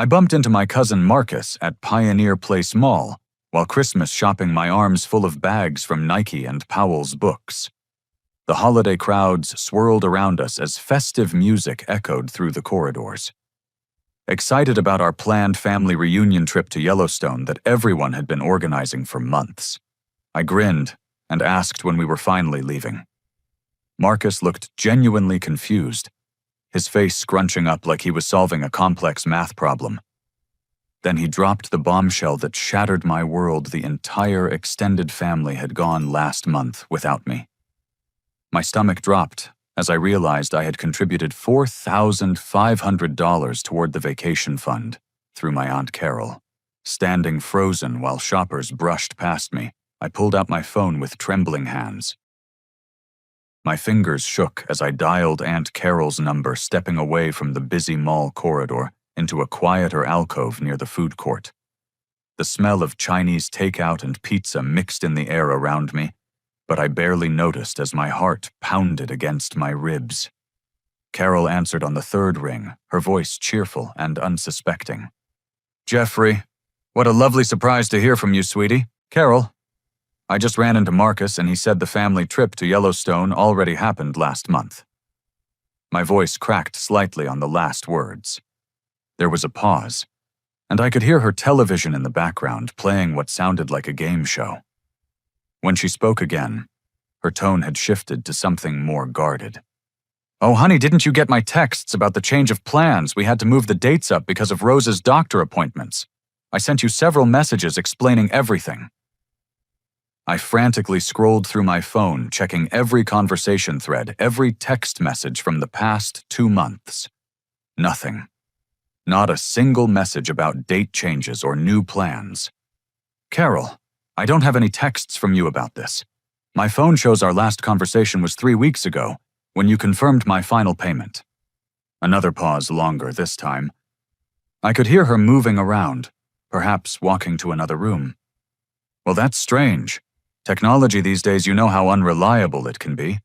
I bumped into my cousin Marcus at Pioneer Place Mall while Christmas shopping, my arms full of bags from Nike and Powell's books. The holiday crowds swirled around us as festive music echoed through the corridors. Excited about our planned family reunion trip to Yellowstone that everyone had been organizing for months, I grinned and asked when we were finally leaving. Marcus looked genuinely confused, his face scrunching up like he was solving a complex math problem. Then he dropped the bombshell that shattered my world. The entire extended family had gone last month without me. My stomach dropped as I realized I had contributed $4,500 toward the vacation fund through my Aunt Carol. Standing frozen while shoppers brushed past me, I pulled out my phone with trembling hands. My fingers shook as I dialed Aunt Carol's number, stepping away from the busy mall corridor into a quieter alcove near the food court. The smell of Chinese takeout and pizza mixed in the air around me, but I barely noticed as my heart pounded against my ribs. Carol answered on the third ring, her voice cheerful and unsuspecting. "Jeffrey, what a lovely surprise to hear from you, sweetie. Carol, I just ran into Marcus and he said the family trip to Yellowstone already happened last month." My voice cracked slightly on the last words. There was a pause, and I could hear her television in the background playing what sounded like a game show. When she spoke again, her tone had shifted to something more guarded. "Oh, honey, didn't you get my texts about the change of plans? We had to move the dates up because of Rose's doctor appointments. I sent you several messages explaining everything." I frantically scrolled through my phone, checking every conversation thread, every text message from the past 2 months. Nothing. Not a single message about date changes or new plans. "Carol, I don't have any texts from you about this. My phone shows our last conversation was 3 weeks ago, when you confirmed my final payment." Another pause, longer this time. I could hear her moving around, perhaps walking to another room. "Well, that's strange. Technology these days, you know how unreliable it can be.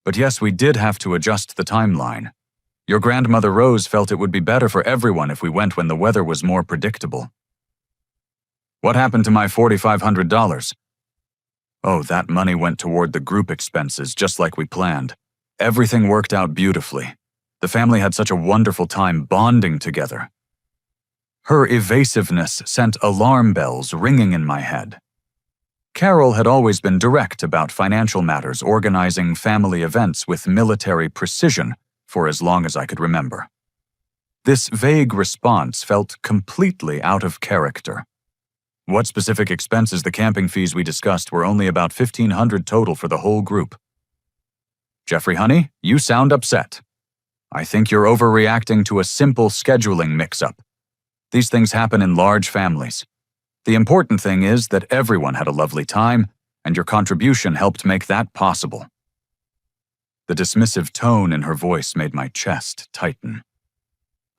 But yes, we did have to adjust the timeline. Your grandmother Rose felt it would be better for everyone if we went when the weather was more predictable." "What happened to my $4,500? "Oh, that money went toward the group expenses just like we planned. Everything worked out beautifully. The family had such a wonderful time bonding together." Her evasiveness sent alarm bells ringing in my head. Carol had always been direct about financial matters, organizing family events with military precision for as long as I could remember. This vague response felt completely out of character. What specific expenses? The camping fees we discussed were only about $1,500 total for the whole group. "Jeffrey, honey, you sound upset. I think you're overreacting to a simple scheduling mix-up. These things happen in large families. The important thing is that everyone had a lovely time, and your contribution helped make that possible." The dismissive tone in her voice made my chest tighten.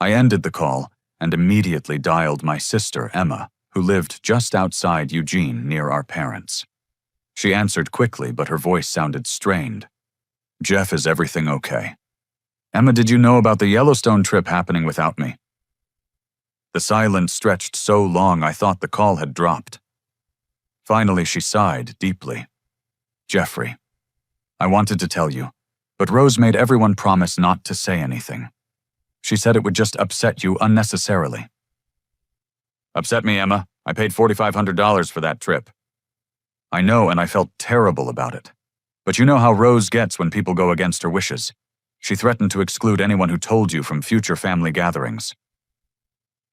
I ended the call and immediately dialed my sister, Emma, who lived just outside Eugene near our parents. She answered quickly, but her voice sounded strained. "Jeff, is everything okay? Emma, did you know about the Yellowstone trip happening without me?" The silence stretched so long I thought the call had dropped. Finally, she sighed deeply. "Jeffrey, I wanted to tell you, but Rose made everyone promise not to say anything. She said it would just upset you unnecessarily." "Upset me, Emma. I paid $4,500 for that trip." "I know, and I felt terrible about it. But you know how Rose gets when people go against her wishes. She threatened to exclude anyone who told you from future family gatherings."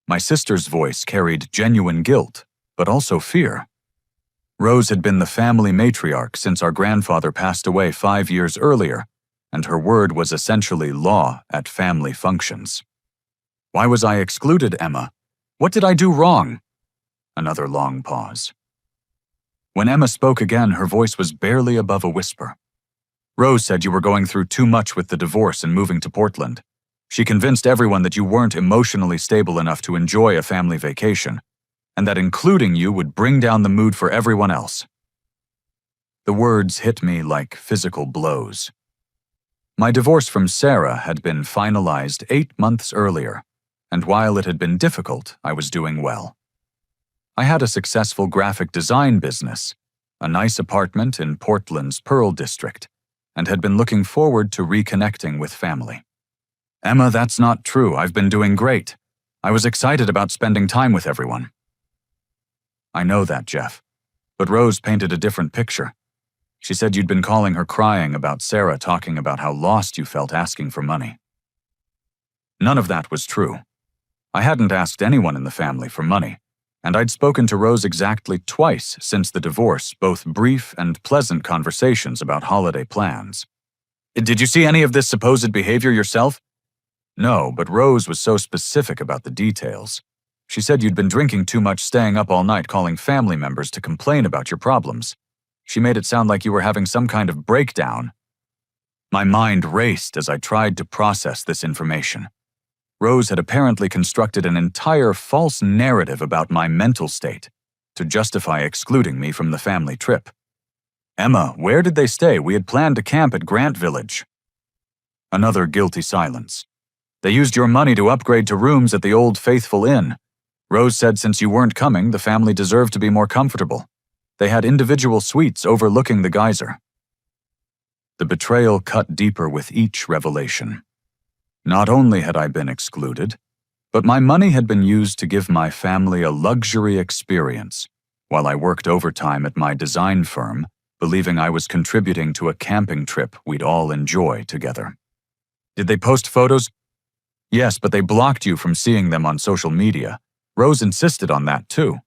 My sister's voice carried genuine guilt, but also fear. Rose had been the family matriarch since our grandfather passed away 5 years earlier, and her word was essentially law at family functions. "Why was I excluded, Emma? What did I do wrong?" Another long pause. When Emma spoke again, her voice was barely above a whisper. "Rose said you were going through too much with the divorce and moving to Portland. She convinced everyone that you weren't emotionally stable enough to enjoy a family vacation, and that including you would bring down the mood for everyone else." The words hit me like physical blows. My divorce from Sarah had been finalized 8 months earlier, and while it had been difficult, I was doing well. I had a successful graphic design business, a nice apartment in Portland's Pearl District, and had been looking forward to reconnecting with family. Emma, that's not true. I've been doing great. I was excited about spending time with everyone. I know that, Jeff, but Rose painted a different picture. She said you'd been calling her crying about Sarah talking about how lost you felt asking for money. None of that was true. I hadn't asked anyone in the family for money, and I'd spoken to Rose exactly twice since the divorce, both brief and pleasant conversations about holiday plans. Did you see any of this supposed behavior yourself? No, but Rose was so specific about the details. She said you'd been drinking too much, staying up all night calling family members to complain about your problems. She made it sound like you were having some kind of breakdown. My mind raced as I tried to process this information. Rose had apparently constructed an entire false narrative about my mental state to justify excluding me from the family trip. Emma, where did they stay? We had planned to camp at Grant Village. Another guilty silence. They used your money to upgrade to rooms at the Old Faithful Inn. Rose said since you weren't coming, the family deserved to be more comfortable. They had individual suites overlooking the geyser. The betrayal cut deeper with each revelation. Not only had I been excluded, but my money had been used to give my family a luxury experience while I worked overtime at my design firm, believing I was contributing to a camping trip we'd all enjoy together. Did they post photos? Yes, but they blocked you from seeing them on social media. Rose insisted on that too.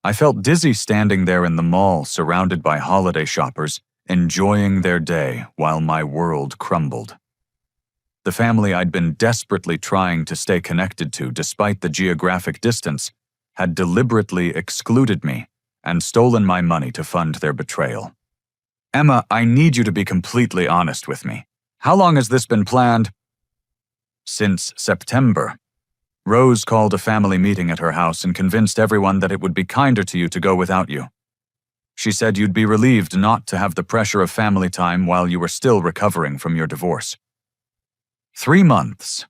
I felt dizzy standing there in the mall surrounded by holiday shoppers, enjoying their day while my world crumbled. The family I'd been desperately trying to stay connected to despite the geographic distance had deliberately excluded me and stolen my money to fund their betrayal. Emma, I need you to be completely honest with me. How long has this been planned? Since September. Rose called a family meeting at her house and convinced everyone that it would be kinder to you to go without you. She said you'd be relieved not to have the pressure of family time while you were still recovering from your divorce. 3 months.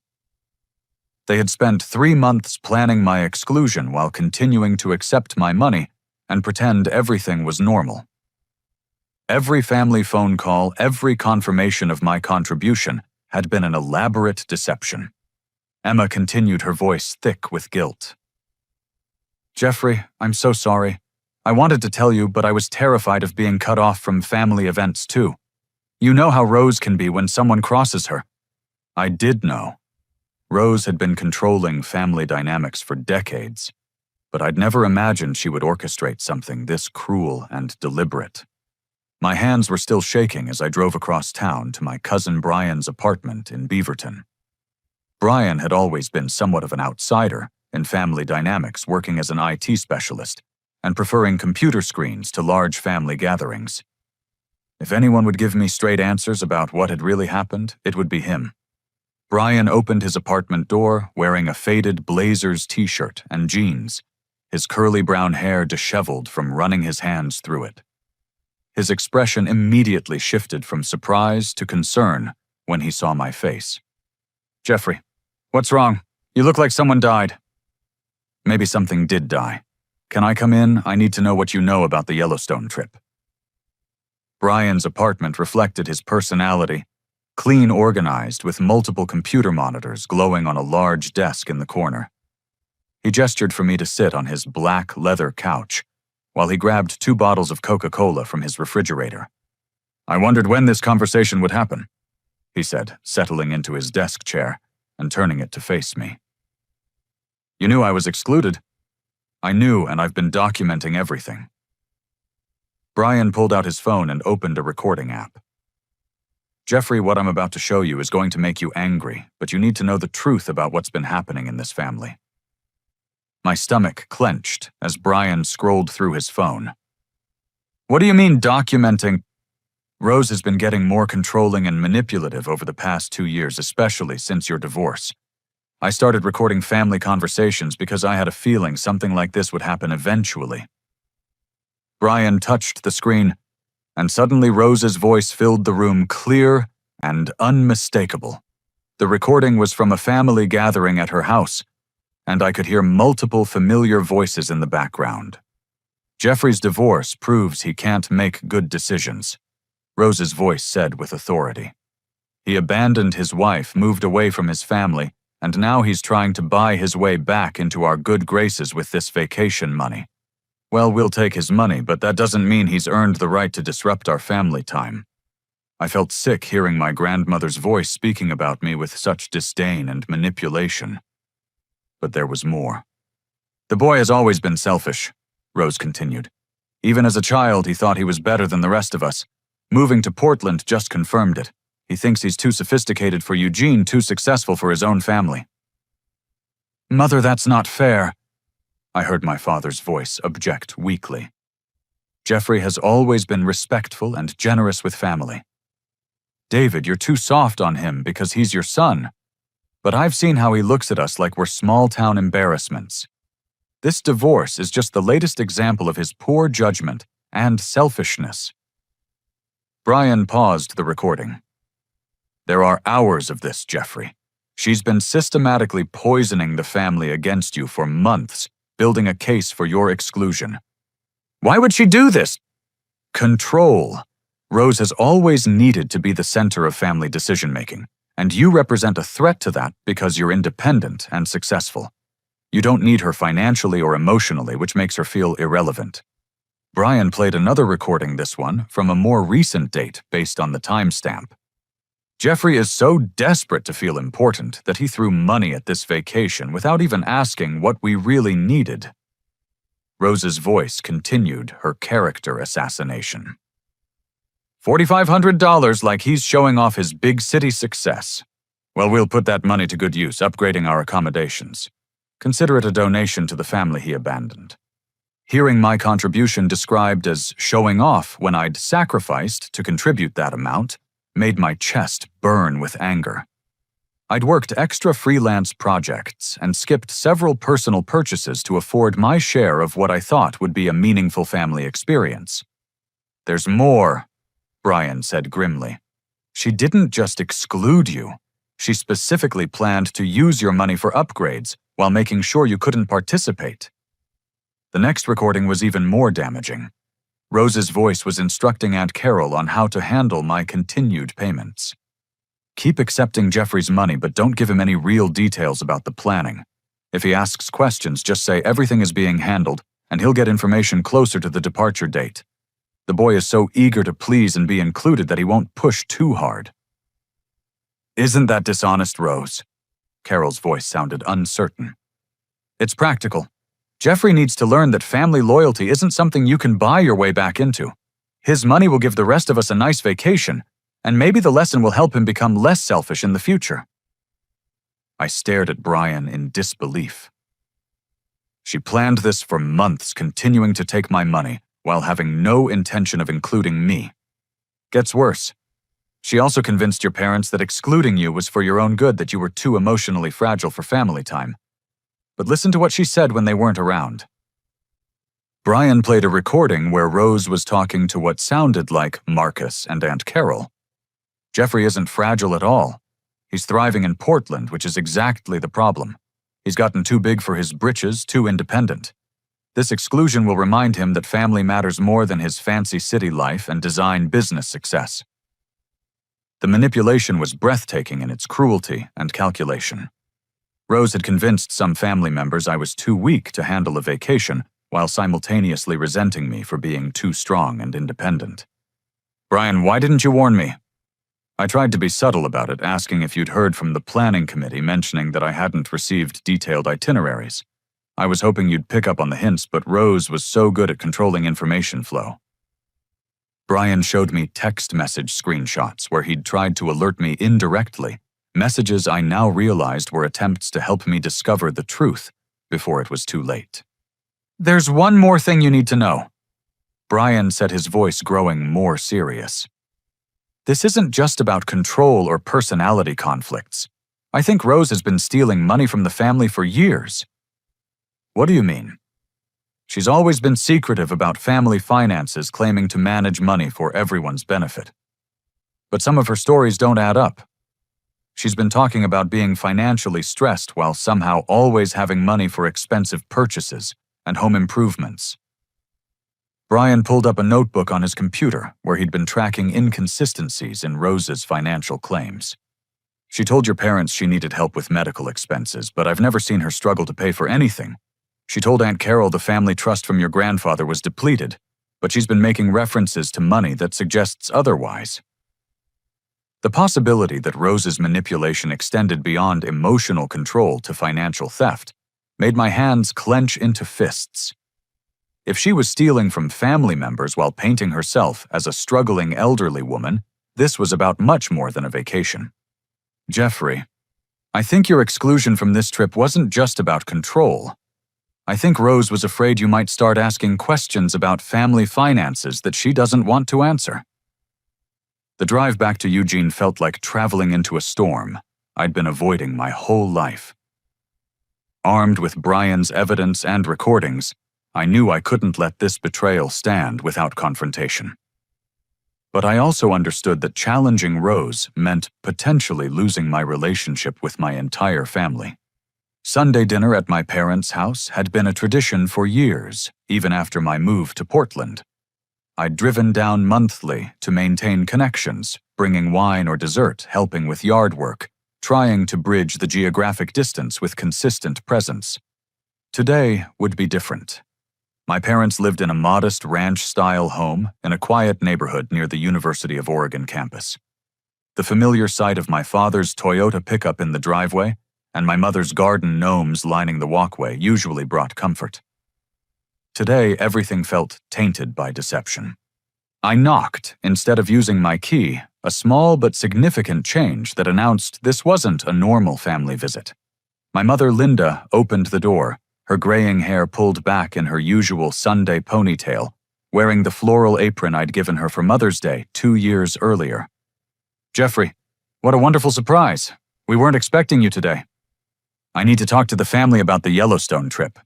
They had spent 3 months planning my exclusion while continuing to accept my money and pretend everything was normal. Every family phone call, every confirmation of my contribution had been an elaborate deception. Emma continued, her voice thick with guilt. Jeffrey, I'm so sorry. I wanted to tell you, but I was terrified of being cut off from family events too. You know how Rose can be when someone crosses her. I did know. Rose had been controlling family dynamics for decades, but I'd never imagined she would orchestrate something this cruel and deliberate. My hands were still shaking as I drove across town to my cousin Brian's apartment in Beaverton. Brian had always been somewhat of an outsider in family dynamics, working as an IT specialist and preferring computer screens to large family gatherings. If anyone would give me straight answers about what had really happened, it would be him. Brian opened his apartment door wearing a faded Blazers t-shirt and jeans, his curly brown hair disheveled from running his hands through it. His expression immediately shifted from surprise to concern when he saw my face. Jeffrey, what's wrong? You look like someone died. Maybe something did die. Can I come in? I need to know what you know about the Yellowstone trip. Brian's apartment reflected his personality, clean organized with multiple computer monitors glowing on a large desk in the corner. He gestured for me to sit on his black leather couch while he grabbed 2 bottles of Coca-Cola from his refrigerator. I wondered when this conversation would happen, he said, settling into his desk chair and turning it to face me. You knew I was excluded. I knew, and I've been documenting everything. Brian pulled out his phone and opened a recording app. Jeffrey, what I'm about to show you is going to make you angry, but you need to know the truth about what's been happening in this family. My stomach clenched as Brian scrolled through his phone. What do you mean documenting? Rose has been getting more controlling and manipulative over the past 2 years, especially since your divorce. I started recording family conversations because I had a feeling something like this would happen eventually. Brian touched the screen, and suddenly Rose's voice filled the room, clear and unmistakable. The recording was from a family gathering at her house, and I could hear multiple familiar voices in the background. Jeffrey's divorce proves he can't make good decisions, Rose's voice said with authority. He abandoned his wife, moved away from his family, and now he's trying to buy his way back into our good graces with this vacation money. Well, we'll take his money, but that doesn't mean he's earned the right to disrupt our family time. I felt sick hearing my grandmother's voice speaking about me with such disdain and manipulation. But there was more. The boy has always been selfish, Rose continued. Even as a child, he thought he was better than the rest of us. Moving to Portland just confirmed it. He thinks he's too sophisticated for Eugene, too successful for his own family. Mother, that's not fair, I heard my father's voice object weakly. Jeffrey has always been respectful and generous with family. David, you're too soft on him because he's your son. But I've seen how he looks at us like we're small-town embarrassments. This divorce is just the latest example of his poor judgment and selfishness. Brian paused the recording. There are hours of this, Jeffrey. She's been systematically poisoning the family against you for months, building a case for your exclusion. Why would she do this? Control. Rose has always needed to be the center of family decision-making, and you represent a threat to that because you're independent and successful. You don't need her financially or emotionally, which makes her feel irrelevant. Brian played another recording, this one, from a more recent date based on the timestamp. Jeffrey is so desperate to feel important that he threw money at this vacation without even asking what we really needed. Rose's voice continued her character assassination. $4,500 like he's showing off his big city success. Well, we'll put that money to good use, upgrading our accommodations. Consider it a donation to the family he abandoned. Hearing my contribution described as showing off when I'd sacrificed to contribute that amount made my chest burn with anger. I'd worked extra freelance projects and skipped several personal purchases to afford my share of what I thought would be a meaningful family experience. There's more, Brian said grimly. She didn't just exclude you. She specifically planned to use your money for upgrades while making sure you couldn't participate. The next recording was even more damaging. Rose's voice was instructing Aunt Carol on how to handle my continued payments. Keep accepting Jeffrey's money, but don't give him any real details about the planning. If he asks questions, just say everything is being handled, and he'll get information closer to the departure date. The boy is so eager to please and be included that he won't push too hard. Isn't that dishonest, Rose? Carol's voice sounded uncertain. It's practical. Jeffrey needs to learn that family loyalty isn't something you can buy your way back into. His money will give the rest of us a nice vacation, and maybe the lesson will help him become less selfish in the future. I stared at Brian in disbelief. She planned this for months, continuing to take my money while having no intention of including me. Gets worse. She also convinced your parents that excluding you was for your own good, that you were too emotionally fragile for family time. But listen to what she said when they weren't around. Brian played a recording where Rose was talking to what sounded like Marcus and Aunt Carol. Jeffrey isn't fragile at all. He's thriving in Portland, which is exactly the problem. He's gotten too big for his britches, too independent. This exclusion will remind him that family matters more than his fancy city life and design business success. The manipulation was breathtaking in its cruelty and calculation. Rose had convinced some family members I was too weak to handle a vacation, while simultaneously resenting me for being too strong and independent. Brian, why didn't you warn me? I tried to be subtle about it, asking if you'd heard from the planning committee mentioning that I hadn't received detailed itineraries. I was hoping you'd pick up on the hints, but Rose was so good at controlling information flow. Brian showed me text message screenshots where he'd tried to alert me indirectly, messages I now realized were attempts to help me discover the truth before it was too late. There's one more thing you need to know. Brian said, his voice growing more serious. This isn't just about control or personality conflicts. I think Rose has been stealing money from the family for years. What do you mean? She's always been secretive about family finances, claiming to manage money for everyone's benefit. But some of her stories don't add up. She's been talking about being financially stressed while somehow always having money for expensive purchases and home improvements. Brian pulled up a notebook on his computer where he'd been tracking inconsistencies in Rose's financial claims. She told your parents she needed help with medical expenses, but I've never seen her struggle to pay for anything. She told Aunt Carol the family trust from your grandfather was depleted, but she's been making references to money that suggests otherwise. The possibility that Rose's manipulation extended beyond emotional control to financial theft made my hands clench into fists. If she was stealing from family members while painting herself as a struggling elderly woman, this was about much more than a vacation. Jeffrey, I think your exclusion from this trip wasn't just about control. I think Rose was afraid you might start asking questions about family finances that she doesn't want to answer. The drive back to Eugene felt like traveling into a storm I'd been avoiding my whole life. Armed with Brian's evidence and recordings, I knew I couldn't let this betrayal stand without confrontation. But I also understood that challenging Rose meant potentially losing my relationship with my entire family. Sunday dinner at my parents' house had been a tradition for years, even after my move to Portland. I'd driven down monthly to maintain connections, bringing wine or dessert, helping with yard work, trying to bridge the geographic distance with consistent presence. Today would be different. My parents lived in a modest ranch-style home in a quiet neighborhood near the University of Oregon campus. The familiar sight of my father's Toyota pickup in the driveway and my mother's garden gnomes lining the walkway usually brought comfort. Today, everything felt tainted by deception. I knocked instead of using my key, a small but significant change that announced this wasn't a normal family visit. My mother, Linda, opened the door, her graying hair pulled back in her usual Sunday ponytail, wearing the floral apron I'd given her for Mother's Day 2 years earlier. Jeffrey, what a wonderful surprise. We weren't expecting you today. I need to talk to the family about the Yellowstone trip.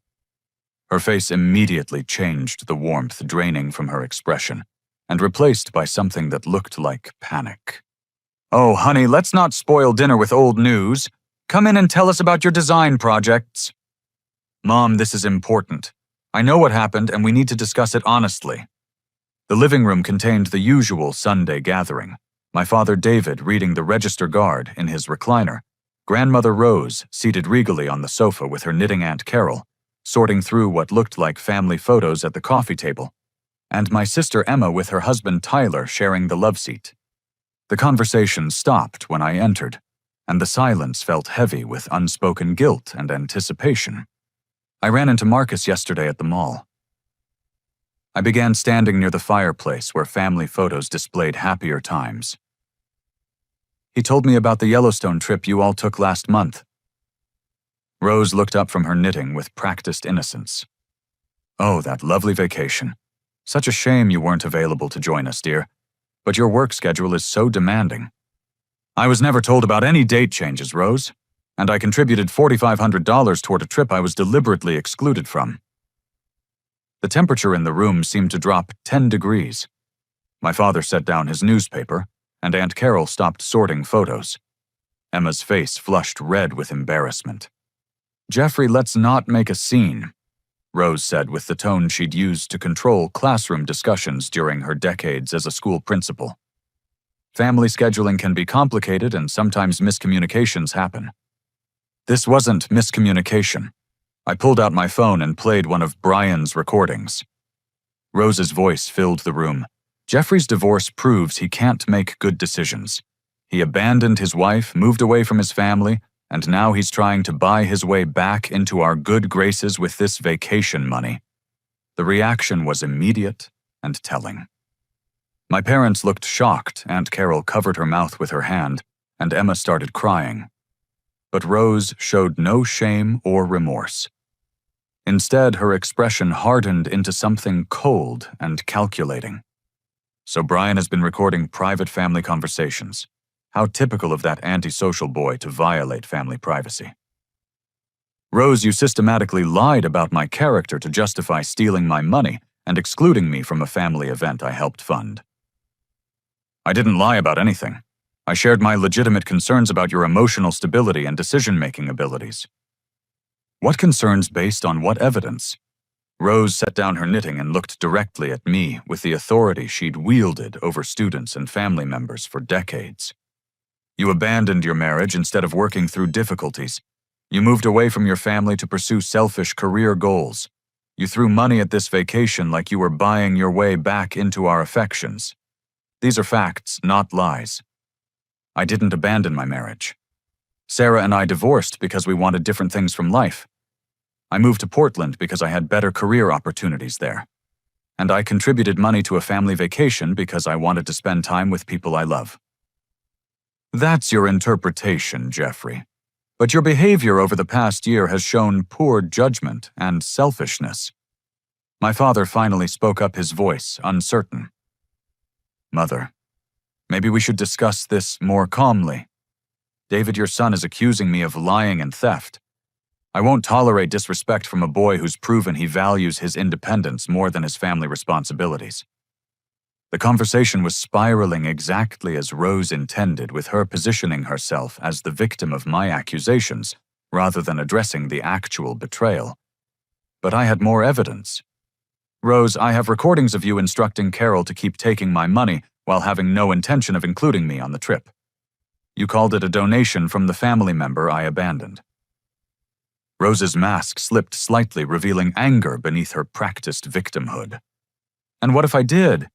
Her face immediately changed, the warmth draining from her expression, and replaced by something that looked like panic. Oh, honey, let's not spoil dinner with old news. Come in and tell us about your design projects. Mom, this is important. I know what happened and we need to discuss it honestly. The living room contained the usual Sunday gathering. My father David reading the Register Guard in his recliner, Grandmother Rose seated regally on the sofa with her knitting Aunt Carol, sorting through what looked like family photos at the coffee table, and my sister Emma with her husband Tyler sharing the love seat. The conversation stopped when I entered, and the silence felt heavy with unspoken guilt and anticipation. I ran into Marcus yesterday at the mall. I began standing near the fireplace where family photos displayed happier times. He told me about the Yellowstone trip you all took last month. Rose looked up from her knitting with practiced innocence. Oh, that lovely vacation. Such a shame you weren't available to join us, dear. But your work schedule is so demanding. I was never told about any date changes, Rose, and I contributed $4,500 toward a trip I was deliberately excluded from. The temperature in the room seemed to drop 10 degrees. My father set down his newspaper, and Aunt Carol stopped sorting photos. Emma's face flushed red with embarrassment. Jeffrey, let's not make a scene, Rose said with the tone she'd used to control classroom discussions during her decades as a school principal. Family scheduling can be complicated and sometimes miscommunications happen. This wasn't miscommunication. I pulled out my phone and played one of Brian's recordings. Rose's voice filled the room. Jeffrey's divorce proves he can't make good decisions. He abandoned his wife, moved away from his family, and now he's trying to buy his way back into our good graces with this vacation money. The reaction was immediate and telling. My parents looked shocked. Aunt Carol covered her mouth with her hand, and Emma started crying. But Rose showed no shame or remorse. Instead, her expression hardened into something cold and calculating. So Brian has been recording private family conversations. How typical of that antisocial boy to violate family privacy. Rose, you systematically lied about my character to justify stealing my money and excluding me from a family event I helped fund. I didn't lie about anything. I shared my legitimate concerns about your emotional stability and decision-making abilities. What concerns based on what evidence? Rose set down her knitting and looked directly at me with the authority she'd wielded over students and family members for decades. You abandoned your marriage instead of working through difficulties. You moved away from your family to pursue selfish career goals. You threw money at this vacation like you were buying your way back into our affections. These are facts, not lies. I didn't abandon my marriage. Sarah and I divorced because we wanted different things from life. I moved to Portland because I had better career opportunities there. And I contributed money to a family vacation because I wanted to spend time with people I love. That's your interpretation, Jeffrey. But your behavior over the past year has shown poor judgment and selfishness. My father finally spoke up, his voice uncertain. Mother, maybe we should discuss this more calmly. David, your son, is accusing me of lying and theft. I won't tolerate disrespect from a boy who's proven he values his independence more than his family responsibilities. The conversation was spiraling exactly as Rose intended, with her positioning herself as the victim of my accusations rather than addressing the actual betrayal. But I had more evidence. Rose, I have recordings of you instructing Carol to keep taking my money while having no intention of including me on the trip. You called it a donation from the family member I abandoned. Rose's mask slipped slightly, revealing anger beneath her practiced victimhood. And what if I did?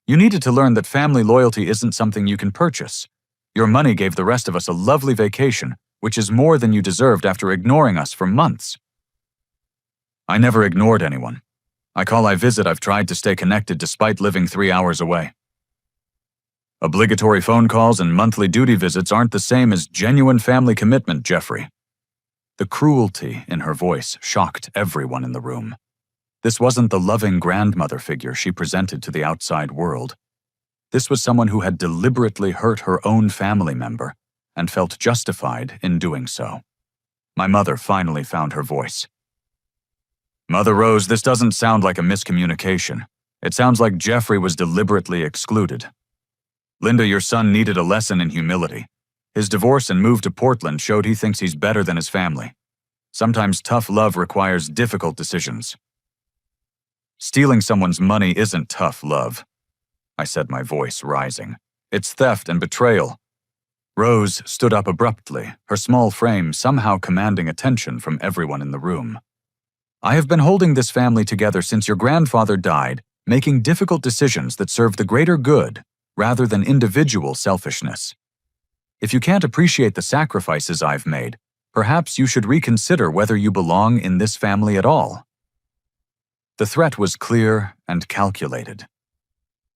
You needed to learn that family loyalty isn't something you can purchase. Your money gave the rest of us a lovely vacation, which is more than you deserved after ignoring us for months. I never ignored anyone. I call, I visit, I've tried to stay connected despite living 3 hours away. Obligatory phone calls and monthly duty visits aren't the same as genuine family commitment, Jeffrey. The cruelty in her voice shocked everyone in the room. This wasn't the loving grandmother figure she presented to the outside world. This was someone who had deliberately hurt her own family member and felt justified in doing so. My mother finally found her voice. Mother Rose, this doesn't sound like a miscommunication. It sounds like Jeffrey was deliberately excluded. Linda, your son needed a lesson in humility. His divorce and move to Portland showed he thinks he's better than his family. Sometimes tough love requires difficult decisions. Stealing someone's money isn't tough love, I said, my voice rising. It's theft and betrayal. Rose stood up abruptly, her small frame somehow commanding attention from everyone in the room. I have been holding this family together since your grandfather died, making difficult decisions that serve the greater good rather than individual selfishness. If you can't appreciate the sacrifices I've made, perhaps you should reconsider whether you belong in this family at all. The threat was clear and calculated.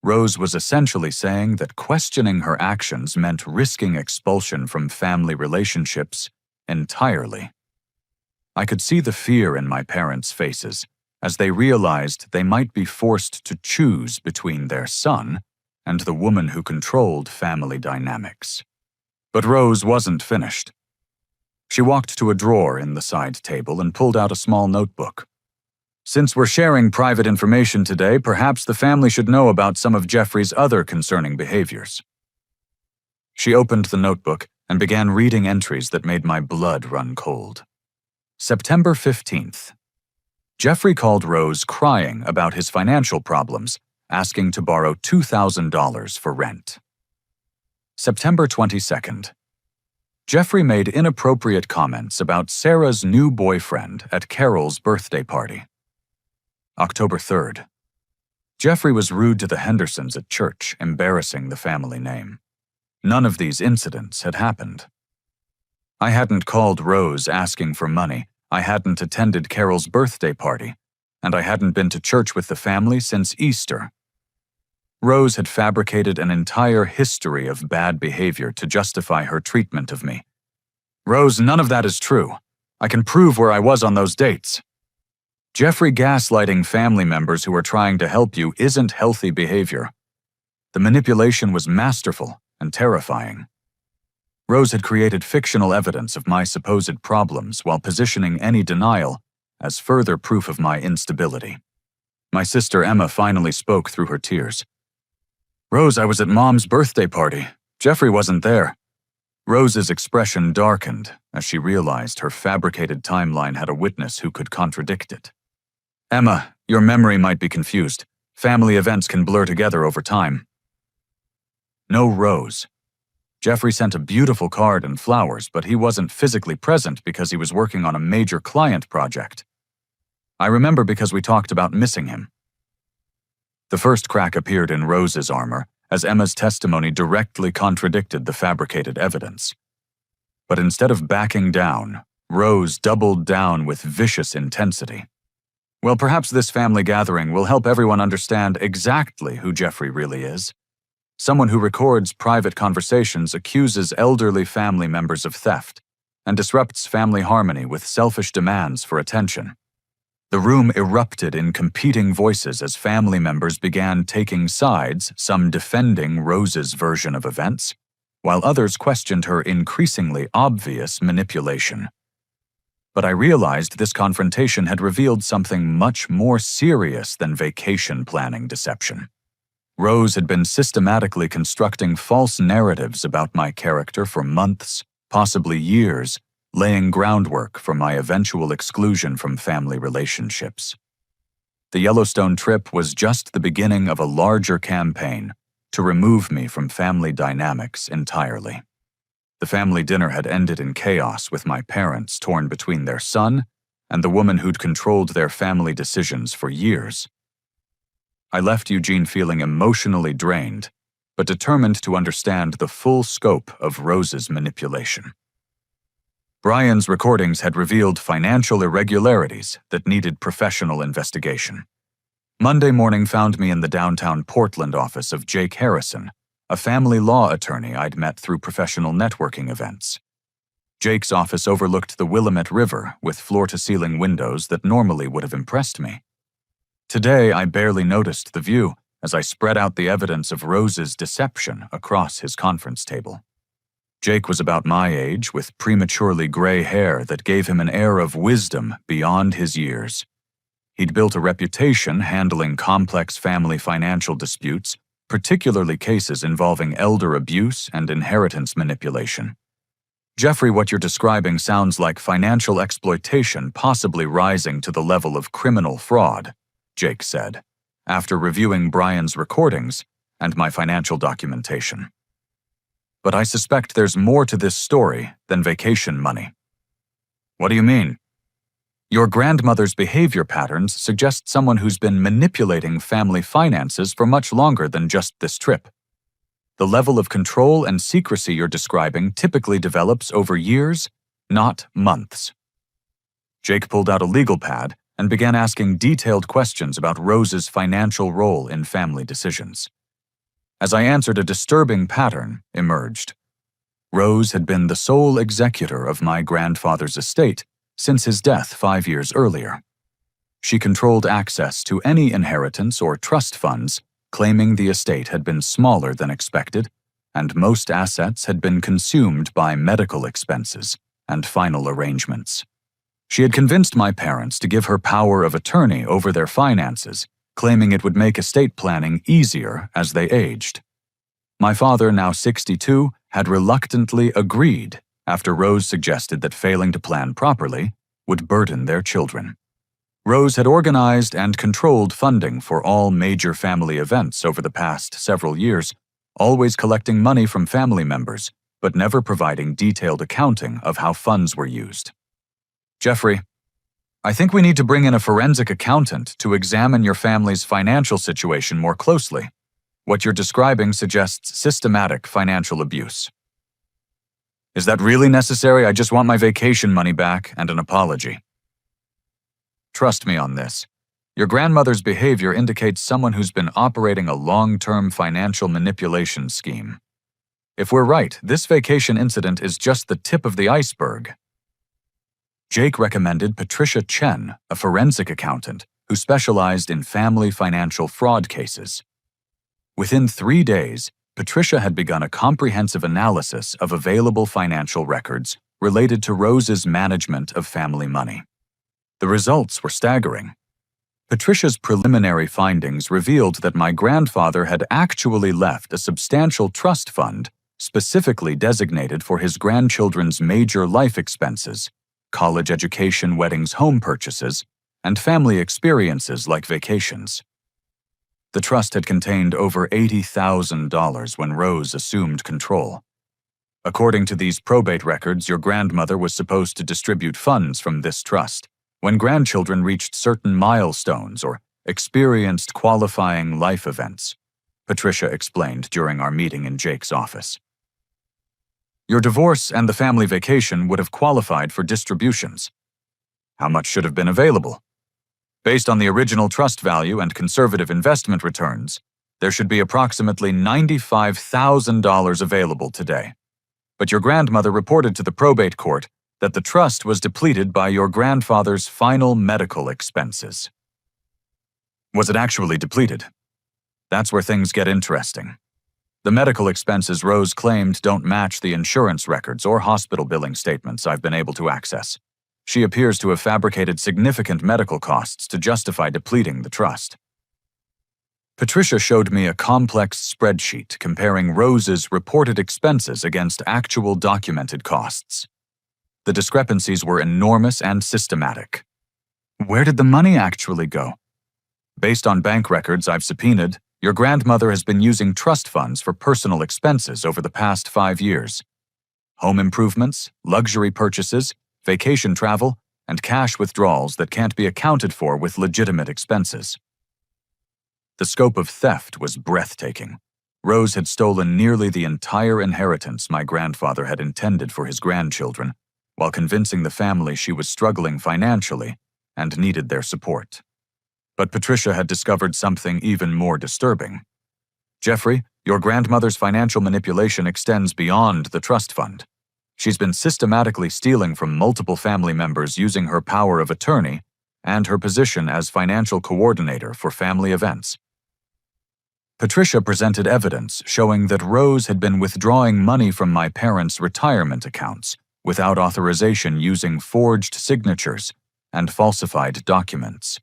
Rose was essentially saying that questioning her actions meant risking expulsion from family relationships entirely. I could see the fear in my parents' faces as they realized they might be forced to choose between their son and the woman who controlled family dynamics. But Rose wasn't finished. She walked to a drawer in the side table and pulled out a small notebook. Since we're sharing private information today, perhaps the family should know about some of Jeffrey's other concerning behaviors. She opened the notebook and began reading entries that made my blood run cold. September 15th. Jeffrey called Rose crying about his financial problems, asking to borrow $2,000 for rent. September 22nd. Jeffrey made inappropriate comments about Sarah's new boyfriend at Carol's birthday party. October 3rd. Jeffrey was rude to the Hendersons at church, embarrassing the family name. None of these incidents had happened. I hadn't called Rose asking for money, I hadn't attended Carol's birthday party, and I hadn't been to church with the family since Easter. Rose had fabricated an entire history of bad behavior to justify her treatment of me. Rose, none of that is true. I can prove where I was on those dates. Jeffrey, gaslighting family members who are trying to help you isn't healthy behavior. The manipulation was masterful and terrifying. Rose had created fictional evidence of my supposed problems while positioning any denial as further proof of my instability. My sister Emma finally spoke through her tears. Rose, I was at Mom's birthday party. Jeffrey wasn't there. Rose's expression darkened as she realized her fabricated timeline had a witness who could contradict it. Emma, your memory might be confused. Family events can blur together over time. No Rose. Jeffrey sent a beautiful card and flowers, but he wasn't physically present because he was working on a major client project. I remember because we talked about missing him. The first crack appeared in Rose's armor, as Emma's testimony directly contradicted the fabricated evidence. But instead of backing down, Rose doubled down with vicious intensity. Well, perhaps this family gathering will help everyone understand exactly who Jeffrey really is. Someone who records private conversations, accuses elderly family members of theft, and disrupts family harmony with selfish demands for attention. The room erupted in competing voices as family members began taking sides, some defending Rose's version of events, while others questioned her increasingly obvious manipulation. But I realized this confrontation had revealed something much more serious than vacation planning deception. Rose had been systematically constructing false narratives about my character for months, possibly years, laying groundwork for my eventual exclusion from family relationships. The Yellowstone trip was just the beginning of a larger campaign to remove me from family dynamics entirely. The family dinner had ended in chaos, with my parents torn between their son and the woman who'd controlled their family decisions for years. I left Eugene feeling emotionally drained, but determined to understand the full scope of Rose's manipulation. Brian's recordings had revealed financial irregularities that needed professional investigation. Monday morning found me in the downtown Portland office of Jake Harrison, a family law attorney I'd met through professional networking events. Jake's office overlooked the Willamette River with floor-to-ceiling windows that normally would have impressed me. Today, I barely noticed the view as I spread out the evidence of Rose's deception across his conference table. Jake was about my age, with prematurely gray hair that gave him an air of wisdom beyond his years. He'd built a reputation handling complex family financial disputes, particularly cases involving elder abuse and inheritance manipulation. Jeffrey, what you're describing sounds like financial exploitation, possibly rising to the level of criminal fraud, Jake said, after reviewing Brian's recordings and my financial documentation. But I suspect there's more to this story than vacation money. What do you mean? Your grandmother's behavior patterns suggest someone who's been manipulating family finances for much longer than just this trip. The level of control and secrecy you're describing typically develops over years, not months. Jake pulled out a legal pad and began asking detailed questions about Rose's financial role in family decisions. As I answered, a disturbing pattern emerged. Rose had been the sole executor of my grandfather's estate since his death 5 years earlier. She controlled access to any inheritance or trust funds, claiming the estate had been smaller than expected, and most assets had been consumed by medical expenses and final arrangements. She had convinced my parents to give her power of attorney over their finances, claiming it would make estate planning easier as they aged. My father, now 62, had reluctantly agreed after Rose suggested that failing to plan properly would burden their children. Rose had organized and controlled funding for all major family events over the past several years, always collecting money from family members, but never providing detailed accounting of how funds were used. Jeffrey, I think we need to bring in a forensic accountant to examine your family's financial situation more closely. What you're describing suggests systematic financial abuse. Is that really necessary? I just want my vacation money back and an apology. Trust me on this. Your grandmother's behavior indicates someone who's been operating a long-term financial manipulation scheme. If we're right, this vacation incident is just the tip of the iceberg. Jake recommended Patricia Chen, a forensic accountant who specialized in family financial fraud cases. Within 3 days, Patricia had begun a comprehensive analysis of available financial records related to Rose's management of family money. The results were staggering. Patricia's preliminary findings revealed that my grandfather had actually left a substantial trust fund specifically designated for his grandchildren's major life expenses, college education, weddings, home purchases, and family experiences like vacations. The trust had contained over $80,000 when Rose assumed control. According to these probate records, your grandmother was supposed to distribute funds from this trust when grandchildren reached certain milestones or experienced qualifying life events, Patricia explained during our meeting in Jake's office. Your divorce and the family vacation would have qualified for distributions. How much should have been available? Based on the original trust value and conservative investment returns, there should be approximately $95,000 available today. But your grandmother reported to the probate court that the trust was depleted by your grandfather's final medical expenses. Was it actually depleted? That's where things get interesting. The medical expenses Rose claimed don't match the insurance records or hospital billing statements I've been able to access. She appears to have fabricated significant medical costs to justify depleting the trust. Patricia showed me a complex spreadsheet comparing Rose's reported expenses against actual documented costs. The discrepancies were enormous and systematic. Where did the money actually go? Based on bank records I've subpoenaed, your grandmother has been using trust funds for personal expenses over the past 5 years. Home improvements, luxury purchases, vacation travel, and cash withdrawals that can't be accounted for with legitimate expenses. The scope of theft was breathtaking. Rose had stolen nearly the entire inheritance my grandfather had intended for his grandchildren, while convincing the family she was struggling financially and needed their support. But Patricia had discovered something even more disturbing. Jeffrey, your grandmother's financial manipulation extends beyond the trust fund. She's been systematically stealing from multiple family members using her power of attorney and her position as financial coordinator for family events. Patricia presented evidence showing that Rose had been withdrawing money from my parents' retirement accounts without authorization using forged signatures and falsified documents.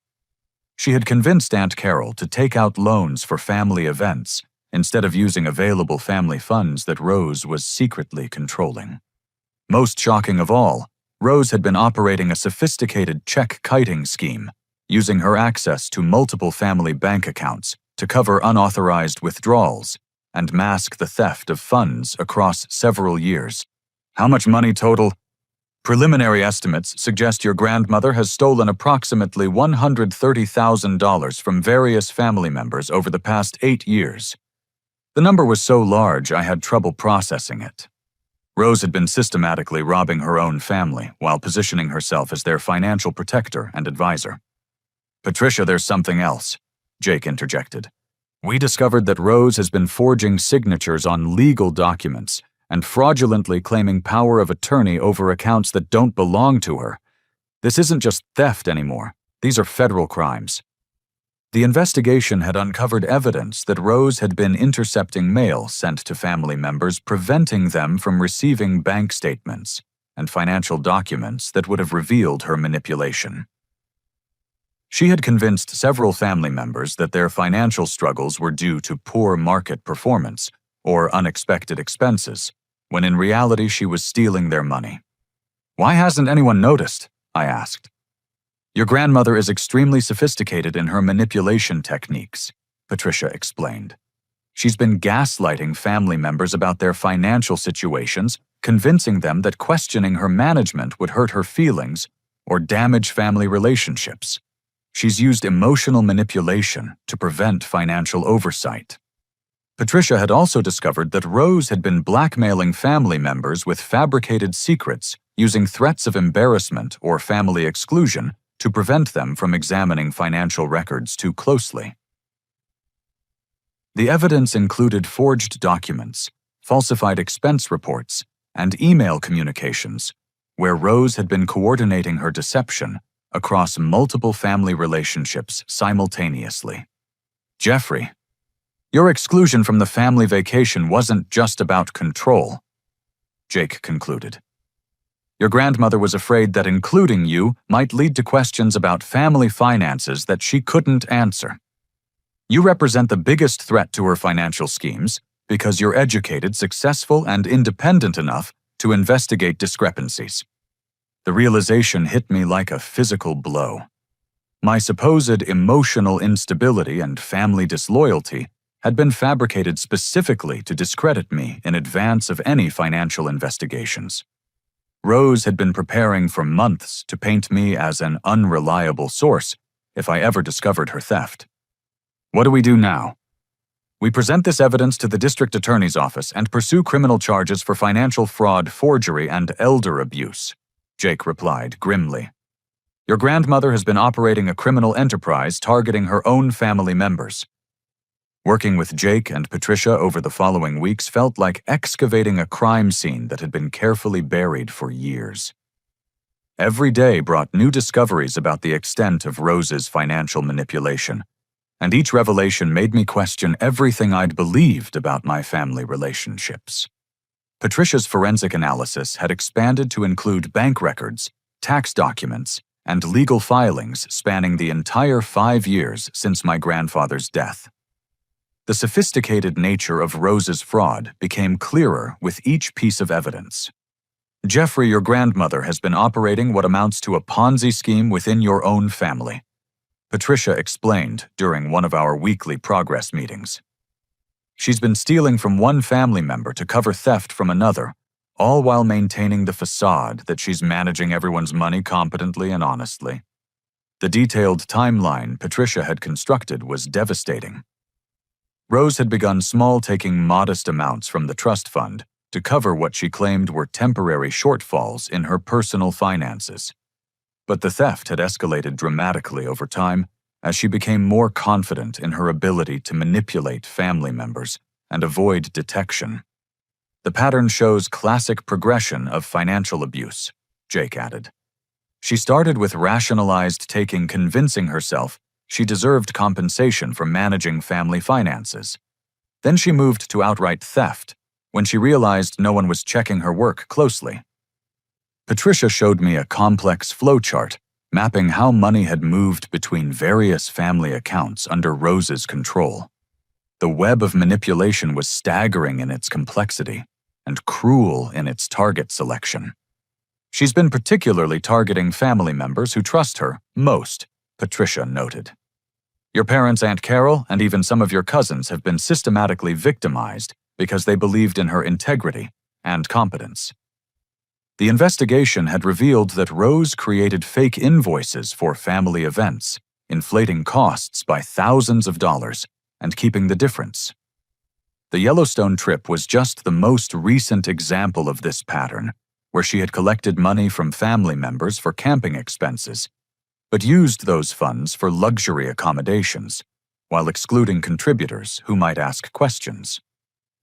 She had convinced Aunt Carol to take out loans for family events instead of using available family funds that Rose was secretly controlling. Most shocking of all, Rose had been operating a sophisticated check-kiting scheme, using her access to multiple family bank accounts to cover unauthorized withdrawals and mask the theft of funds across several years. How much money total? Preliminary estimates suggest your grandmother has stolen approximately $130,000 from various family members over the past 8 years. The number was so large I had trouble processing it. Rose had been systematically robbing her own family while positioning herself as their financial protector and advisor. Patricia, there's something else, Jake interjected. We discovered that Rose has been forging signatures on legal documents and fraudulently claiming power of attorney over accounts that don't belong to her. This isn't just theft anymore. These are federal crimes. The investigation had uncovered evidence that Rose had been intercepting mail sent to family members, preventing them from receiving bank statements and financial documents that would have revealed her manipulation. She had convinced several family members that their financial struggles were due to poor market performance or unexpected expenses, when in reality she was stealing their money. Why hasn't anyone noticed? I asked. Your grandmother is extremely sophisticated in her manipulation techniques, Patricia explained. She's been gaslighting family members about their financial situations, convincing them that questioning her management would hurt her feelings or damage family relationships. She's used emotional manipulation to prevent financial oversight. Patricia had also discovered that Rose had been blackmailing family members with fabricated secrets, using threats of embarrassment or family exclusion to prevent them from examining financial records too closely. The evidence included forged documents, falsified expense reports, and email communications, where Rose had been coordinating her deception across multiple family relationships simultaneously. Jeffrey, your exclusion from the family vacation wasn't just about control, Jake concluded. Your grandmother was afraid that including you might lead to questions about family finances that she couldn't answer. You represent the biggest threat to her financial schemes, because you're educated, successful, and independent enough to investigate discrepancies. The realization hit me like a physical blow. My supposed emotional instability and family disloyalty had been fabricated specifically to discredit me in advance of any financial investigations. Rose had been preparing for months to paint me as an unreliable source if I ever discovered her theft. What do we do now? We present this evidence to the district attorney's office and pursue criminal charges for financial fraud, forgery, and elder abuse, Jake replied grimly. Your grandmother has been operating a criminal enterprise targeting her own family members. Working with Jake and Patricia over the following weeks felt like excavating a crime scene that had been carefully buried for years. Every day brought new discoveries about the extent of Rose's financial manipulation, and each revelation made me question everything I'd believed about my family relationships. Patricia's forensic analysis had expanded to include bank records, tax documents, and legal filings spanning the entire 5 years since my grandfather's death. The sophisticated nature of Rose's fraud became clearer with each piece of evidence. Jeffrey, your grandmother has been operating what amounts to a Ponzi scheme within your own family, Patricia explained during one of our weekly progress meetings. She's been stealing from one family member to cover theft from another, all while maintaining the facade that she's managing everyone's money competently and honestly. The detailed timeline Patricia had constructed was devastating. Rose had begun small, taking modest amounts from the trust fund to cover what she claimed were temporary shortfalls in her personal finances. But the theft had escalated dramatically over time as she became more confident in her ability to manipulate family members and avoid detection. The pattern shows classic progression of financial abuse, Jake added. She started with rationalized taking, convincing herself she deserved compensation for managing family finances. Then she moved to outright theft when she realized no one was checking her work closely. Patricia showed me a complex flowchart mapping how money had moved between various family accounts under Rose's control. The web of manipulation was staggering in its complexity and cruel in its target selection. She's been particularly targeting family members who trust her most, Patricia noted. Your parents, Aunt Carol, and even some of your cousins have been systematically victimized because they believed in her integrity and competence. The investigation had revealed that Rose created fake invoices for family events, inflating costs by thousands of dollars and keeping the difference. The Yellowstone trip was just the most recent example of this pattern, where she had collected money from family members for camping expenses, but used those funds for luxury accommodations, while excluding contributors who might ask questions.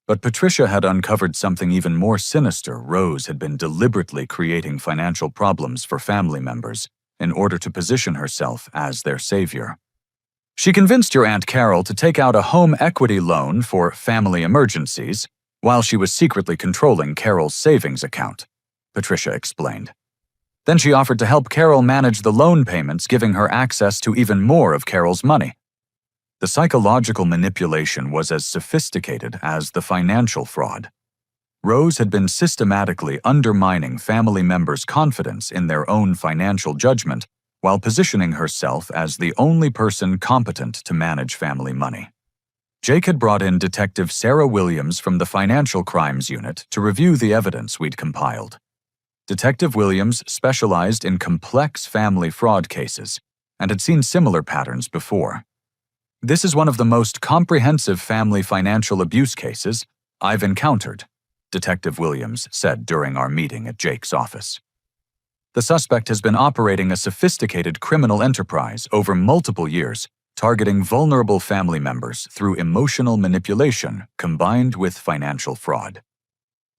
But Patricia had uncovered something even more sinister. Rose had been deliberately creating financial problems for family members in order to position herself as their savior. She convinced your Aunt Carol to take out a home equity loan for family emergencies while she was secretly controlling Carol's savings account, Patricia explained. Then she offered to help Carol manage the loan payments, giving her access to even more of Carol's money. The psychological manipulation was as sophisticated as the financial fraud. Rose had been systematically undermining family members' confidence in their own financial judgment while positioning herself as the only person competent to manage family money. Jake had brought in Detective Sarah Williams from the Financial Crimes Unit to review the evidence we'd compiled. Detective Williams specialized in complex family fraud cases and had seen similar patterns before. This is one of the most comprehensive family financial abuse cases I've encountered, Detective Williams said during our meeting at Jake's office. The suspect has been operating a sophisticated criminal enterprise over multiple years, targeting vulnerable family members through emotional manipulation combined with financial fraud.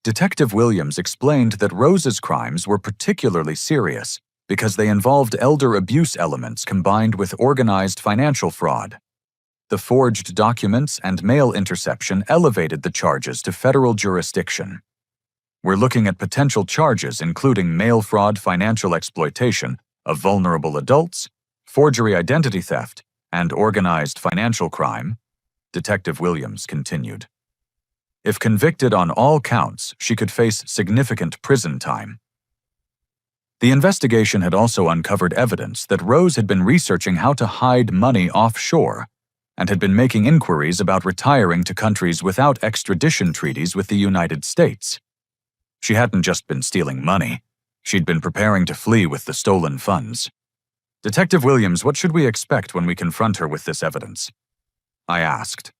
Detective Williams explained that Rose's crimes were particularly serious because they involved elder abuse elements combined with organized financial fraud. The forged documents and mail interception elevated the charges to federal jurisdiction. We're looking at potential charges including mail fraud, financial exploitation of vulnerable adults, forgery identity theft, and organized financial crime, Detective Williams continued. If convicted on all counts, she could face significant prison time. The investigation had also uncovered evidence that Rose had been researching how to hide money offshore and had been making inquiries about retiring to countries without extradition treaties with the United States. She hadn't just been stealing money. She'd been preparing to flee with the stolen funds. "Detective Williams, what should we expect when we confront her with this evidence?" I asked.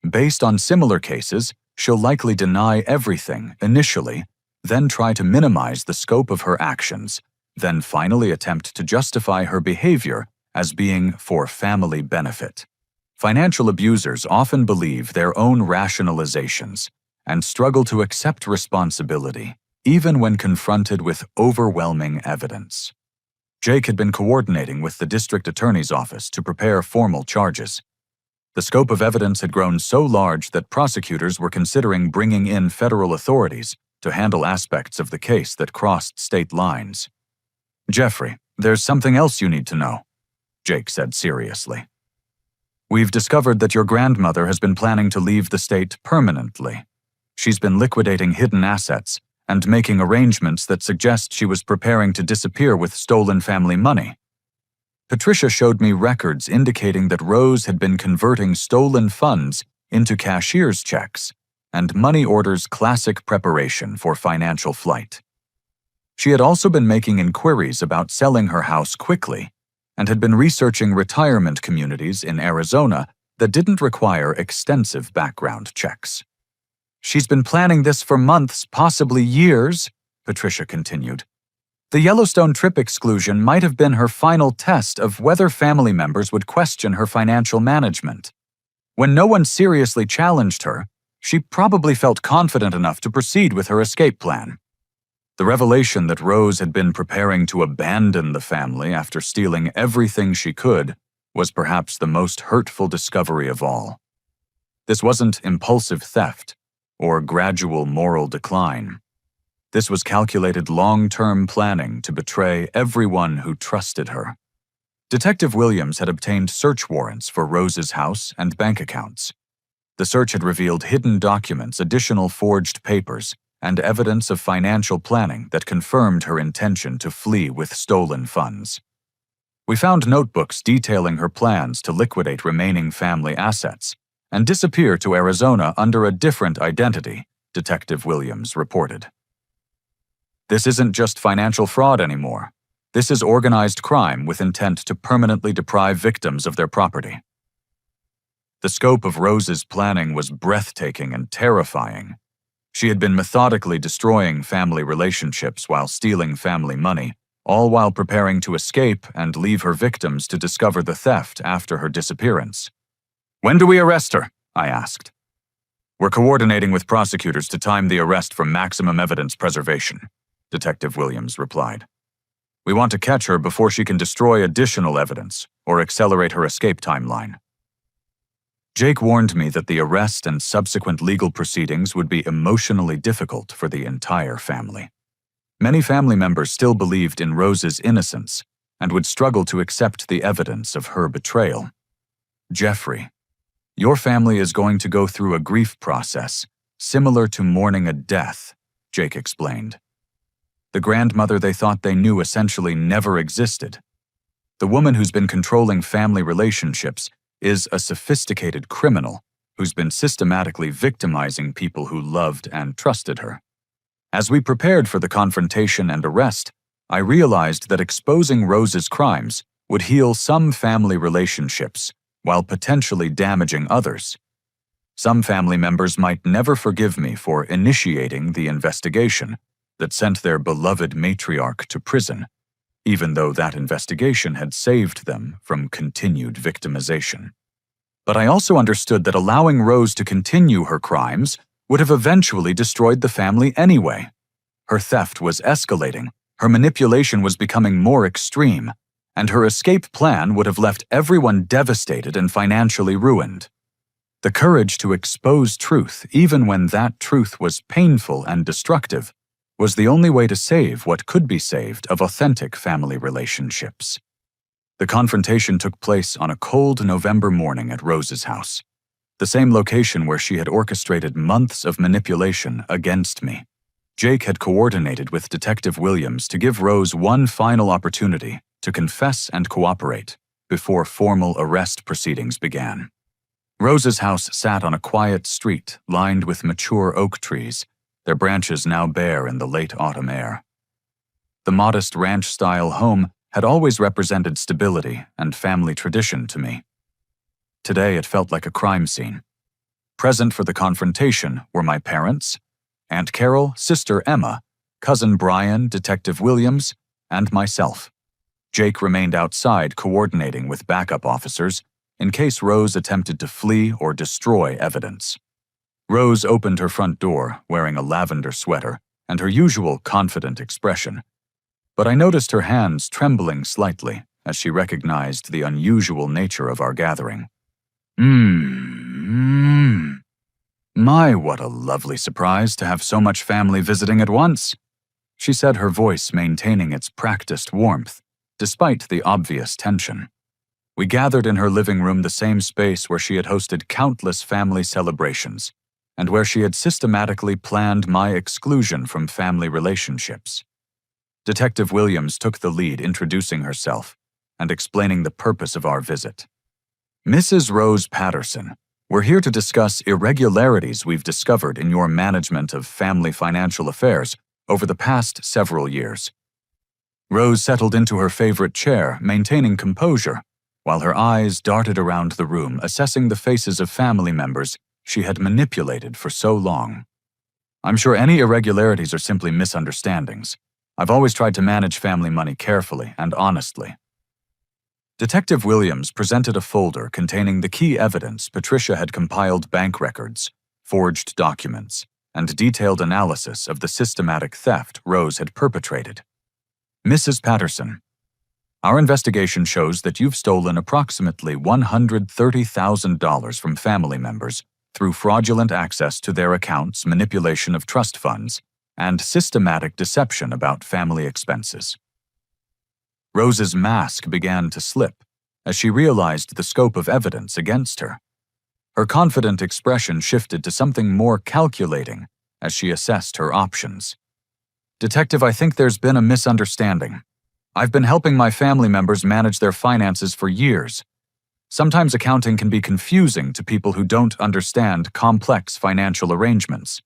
"Based on similar cases, she'll likely deny everything initially, then try to minimize the scope of her actions, then finally attempt to justify her behavior as being for family benefit." Financial abusers often believe their own rationalizations and struggle to accept responsibility, even when confronted with overwhelming evidence. Jake had been coordinating with the district attorney's office to prepare formal charges. The scope of evidence had grown so large that prosecutors were considering bringing in federal authorities to handle aspects of the case that crossed state lines. "Jeffrey, there's something else you need to know," Jake said seriously. "We've discovered that your grandmother has been planning to leave the state permanently. She's been liquidating hidden assets and making arrangements that suggest she was preparing to disappear with stolen family money. Patricia showed me records indicating that Rose had been converting stolen funds into cashier's checks and money orders classic preparation for financial flight. She had also been making inquiries about selling her house quickly and had been researching retirement communities in Arizona that didn't require extensive background checks. She's been planning this for months, possibly years," Patricia continued. "The Yellowstone trip exclusion might have been her final test of whether family members would question her financial management. When no one seriously challenged her, she probably felt confident enough to proceed with her escape plan. The revelation that Rose had been preparing to abandon the family after stealing everything she could was perhaps the most hurtful discovery of all. This wasn't impulsive theft or gradual moral decline. This was calculated long-term planning to betray everyone who trusted her. Detective Williams had obtained search warrants for Rose's house and bank accounts. The search had revealed hidden documents, additional forged papers, and evidence of financial planning that confirmed her intention to flee with stolen funds. We found notebooks detailing her plans to liquidate remaining family assets and disappear to Arizona under a different identity, Detective Williams reported. "This isn't just financial fraud anymore. This is organized crime with intent to permanently deprive victims of their property." The scope of Rose's planning was breathtaking and terrifying. She had been methodically destroying family relationships while stealing family money, all while preparing to escape and leave her victims to discover the theft after her disappearance. "When do we arrest her?" I asked. "We're coordinating with prosecutors to time the arrest for maximum evidence preservation," Detective Williams replied. "We want to catch her before she can destroy additional evidence or accelerate her escape timeline." Jake warned me that the arrest and subsequent legal proceedings would be emotionally difficult for the entire family. Many family members still believed in Rose's innocence and would struggle to accept the evidence of her betrayal. "Jeffrey, your family is going to go through a grief process similar to mourning a death," Jake explained. "The grandmother they thought they knew essentially never existed. The woman who's been controlling family relationships is a sophisticated criminal who's been systematically victimizing people who loved and trusted her. As we prepared for the confrontation and arrest, I realized that exposing Rose's crimes would heal some family relationships while potentially damaging others. Some family members might never forgive me for initiating the investigation that sent their beloved matriarch to prison, even though that investigation had saved them from continued victimization. But I also understood that allowing Rose to continue her crimes would have eventually destroyed the family anyway. Her theft was escalating, her manipulation was becoming more extreme, and her escape plan would have left everyone devastated and financially ruined. The courage to expose truth, even when that truth was painful and destructive, was the only way to save what could be saved of authentic family relationships. The confrontation took place on a cold November morning at Rose's house. the same location where she had orchestrated months of manipulation against me. Jake had coordinated with Detective Williams to give Rose one final opportunity to confess and cooperate before formal arrest proceedings began. Rose's house sat on a quiet street lined with mature oak trees, their branches now bare in the late autumn air. The modest ranch-style home had always represented stability and family tradition to me. Today it felt like a crime scene. Present for the confrontation were my parents, Aunt Carol, Sister Emma, Cousin Brian, Detective Williams, and myself. Jake remained outside coordinating with backup officers in case Rose attempted to flee or destroy evidence. Rose opened her front door wearing a lavender sweater and her usual confident expression, but I noticed her hands trembling slightly as she recognized the unusual nature of our gathering. My, what a lovely surprise to have so much family visiting at once, she said, her voice maintaining its practiced warmth, despite the obvious tension. We gathered in her living room, the same space where she had hosted countless family celebrations, and where she had systematically planned my exclusion from family relationships. Detective Williams took the lead, introducing herself and explaining the purpose of our visit. Mrs. Rose Patterson, we're here to discuss irregularities we've discovered in your management of family financial affairs over the past several years. Rose settled into her favorite chair, maintaining composure, while her eyes darted around the room, assessing the faces of family members she had manipulated for so long. I'm sure any irregularities are simply misunderstandings. I've always tried to manage family money carefully and honestly. Detective Williams presented a folder containing the key evidence Patricia had compiled: bank records, forged documents, and detailed analysis of the systematic theft Rose had perpetrated. Mrs. Patterson, our investigation shows that you've stolen approximately $130,000 from family members through fraudulent access to their accounts, manipulation of trust funds, and systematic deception about family expenses. Rose's mask began to slip as she realized the scope of evidence against her. Her confident expression shifted to something more calculating as she assessed her options. Detective, I think there's been a misunderstanding. I've been helping my family members manage their finances for years. Sometimes accounting can be confusing to people who don't understand complex financial arrangements.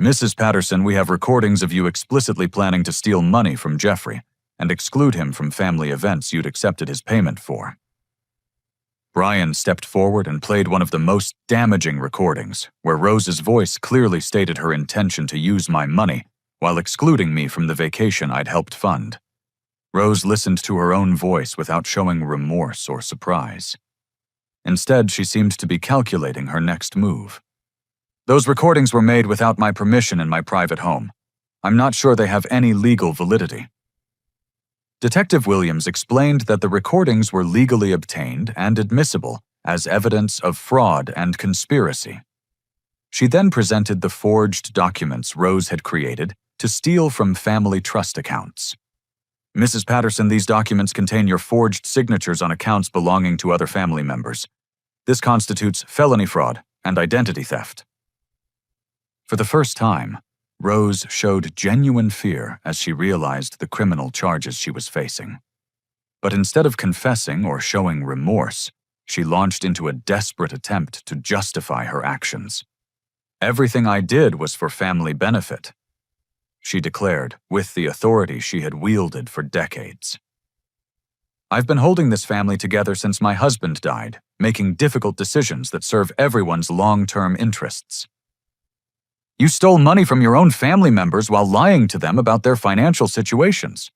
Mrs. Patterson, we have recordings of you explicitly planning to steal money from Jeffrey and exclude him from family events you'd accepted his payment for. Brian stepped forward and played one of the most damaging recordings, where Rose's voice clearly stated her intention to use my money while excluding me from the vacation I'd helped fund. Rose listened to her own voice without showing remorse or surprise. Instead, she seemed to be calculating her next move. Those recordings were made without my permission in my private home. I'm not sure they have any legal validity. Detective Williams explained that the recordings were legally obtained and admissible as evidence of fraud and conspiracy. She then presented the forged documents Rose had created to steal from family trust accounts. Mrs. Patterson, these documents contain your forged signatures on accounts belonging to other family members. This constitutes felony fraud and identity theft. For the first time, Rose showed genuine fear as she realized the criminal charges she was facing. But instead of confessing or showing remorse, she launched into a desperate attempt to justify her actions. Everything I did was for family benefit, she declared, with the authority she had wielded for decades. I've been holding this family together since my husband died, making difficult decisions that serve everyone's long-term interests. You stole money from your own family members while lying to them about their financial situations,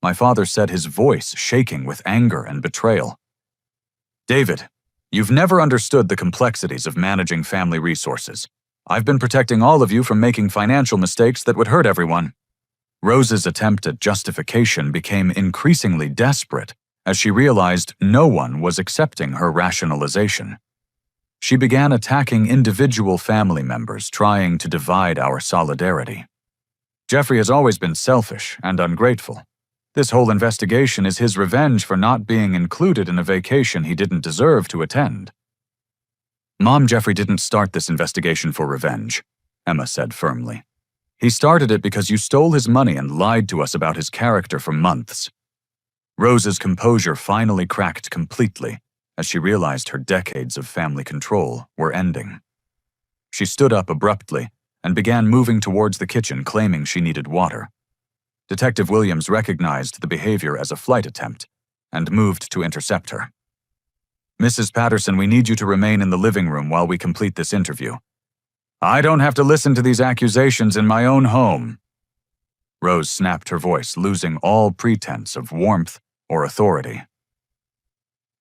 my father said, his voice shaking with anger and betrayal. David, you've never understood the complexities of managing family resources. I've been protecting all of you from making financial mistakes that would hurt everyone. Rose's attempt at justification became increasingly desperate as she realized no one was accepting her rationalization. She began attacking individual family members, trying to divide our solidarity. Jeffrey has always been selfish and ungrateful. This whole investigation is his revenge for not being included in a vacation he didn't deserve to attend. Mom, Jeffrey didn't start this investigation for revenge, Emma said firmly. He started it because you stole his money and lied to us about his character for months. Rose's composure finally cracked completely as she realized her decades of family control were ending. She stood up abruptly and began moving towards the kitchen, claiming she needed water. Detective Williams recognized the behavior as a flight attempt and moved to intercept her. Mrs. Patterson, we need you to remain in the living room while we complete this interview. I don't have to listen to these accusations in my own home. Rose snapped her voice, losing all pretense of warmth or authority.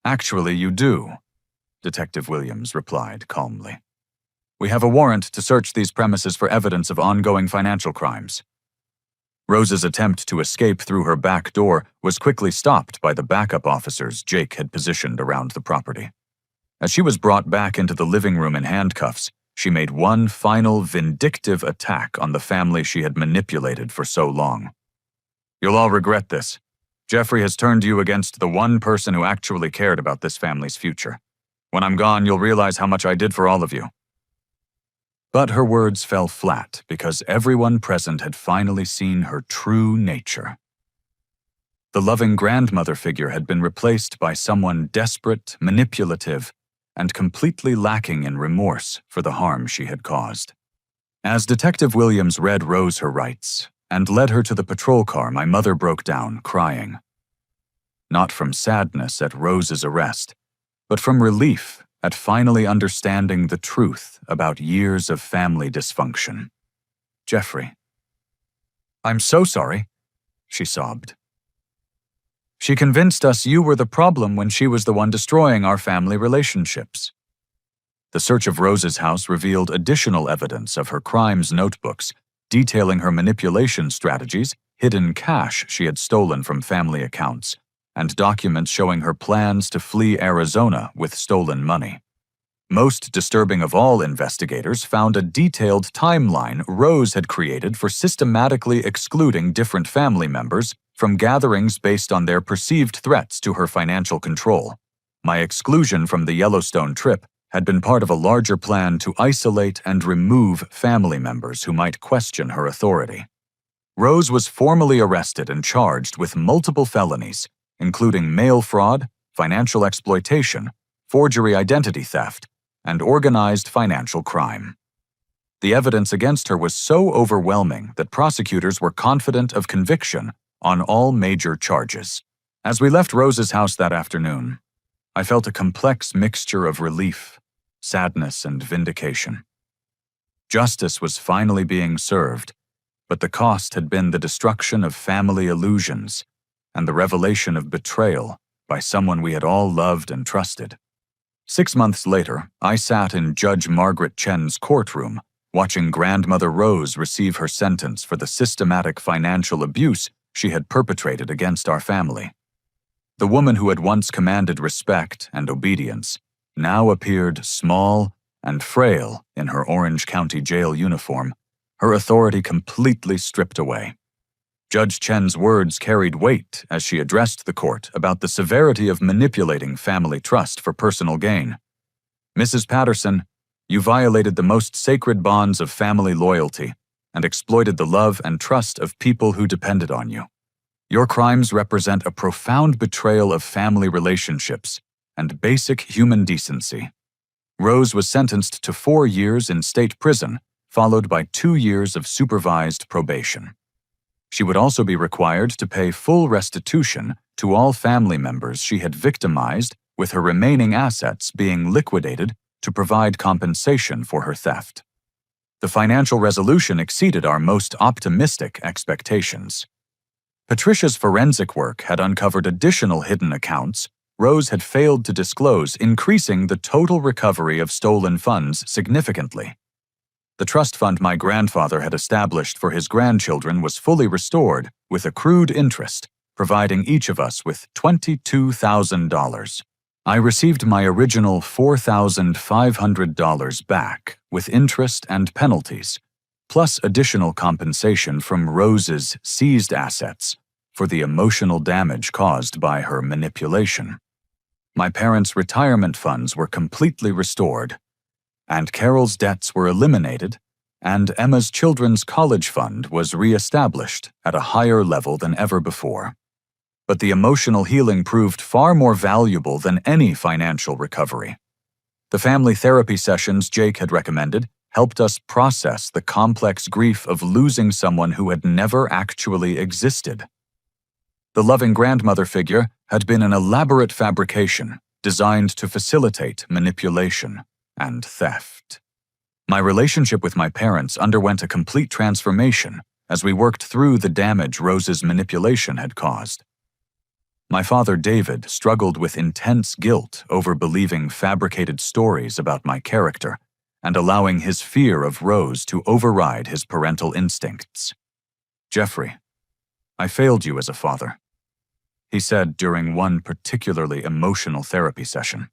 Actually, you do, Detective Williams replied calmly. We have a warrant to search these premises for evidence of ongoing financial crimes. Rose's attempt to escape through her back door was quickly stopped by the backup officers Jake had positioned around the property. As she was brought back into the living room in handcuffs, she made one final vindictive attack on the family she had manipulated for so long. You'll all regret this. Jeffrey has turned you against the one person who actually cared about this family's future. When I'm gone, you'll realize how much I did for all of you. But her words fell flat because everyone present had finally seen her true nature. The loving grandmother figure had been replaced by someone desperate, manipulative, and completely lacking in remorse for the harm she had caused. As Detective Williams read Rose her rights and led her to the patrol car, my mother broke down, crying. Not from sadness at Rose's arrest, but from relief at finally understanding the truth about years of family dysfunction. Jeffrey. I'm so sorry, she sobbed. She convinced us you were the problem when she was the one destroying our family relationships. The search of Rose's house revealed additional evidence of her crimes notebooks, detailing her manipulation strategies, hidden cash she had stolen from family accounts, and documents showing her plans to flee Arizona with stolen money. Most disturbing of all, investigators found a detailed timeline Rose had created for systematically excluding different family members from gatherings based on their perceived threats to her financial control. My exclusion from the Yellowstone trip had been part of a larger plan to isolate and remove family members who might question her authority. Rose was formally arrested and charged with multiple felonies, including mail fraud, financial exploitation, forgery identity theft, and organized financial crime. The evidence against her was so overwhelming that prosecutors were confident of conviction on all major charges. As we left Rose's house that afternoon, I felt a complex mixture of relief, sadness, and vindication. Justice was finally being served, but the cost had been the destruction of family illusions and the revelation of betrayal by someone we had all loved and trusted. 6 months later, I sat in Judge Margaret Chen's courtroom, watching Grandmother Rose receive her sentence for the systematic financial abuse she had perpetrated against our family. The woman who had once commanded respect and obedience now appeared small and frail in her Orange County Jail uniform, her authority completely stripped away. Judge Chen's words carried weight as she addressed the court about the severity of manipulating family trust for personal gain. Mrs. Patterson, you violated the most sacred bonds of family loyalty and exploited the love and trust of people who depended on you. Your crimes represent a profound betrayal of family relationships and basic human decency. Rose was sentenced to 4 years in state prison, followed by 2 years of supervised probation. She would also be required to pay full restitution to all family members she had victimized, with her remaining assets being liquidated to provide compensation for her theft. The financial resolution exceeded our most optimistic expectations. Patricia's forensic work had uncovered additional hidden accounts Rose had failed to disclose, increasing the total recovery of stolen funds significantly. The trust fund my grandfather had established for his grandchildren was fully restored with accrued interest, providing each of us with $22,000. I received my original $4,500 back with interest and penalties, plus additional compensation from Rose's seized assets for the emotional damage caused by her manipulation. My parents' retirement funds were completely restored, Aunt Carol's debts were eliminated, and Emma's children's college fund was re-established at a higher level than ever before. But the emotional healing proved far more valuable than any financial recovery. The family therapy sessions Jake had recommended helped us process the complex grief of losing someone who had never actually existed. The loving grandmother figure had been an elaborate fabrication designed to facilitate manipulation and theft. My relationship with my parents underwent a complete transformation as we worked through the damage Rose's manipulation had caused. My father, David, struggled with intense guilt over believing fabricated stories about my character and allowing his fear of Rose to override his parental instincts. "Jeffrey, I failed you as a father," he said during one particularly emotional therapy session.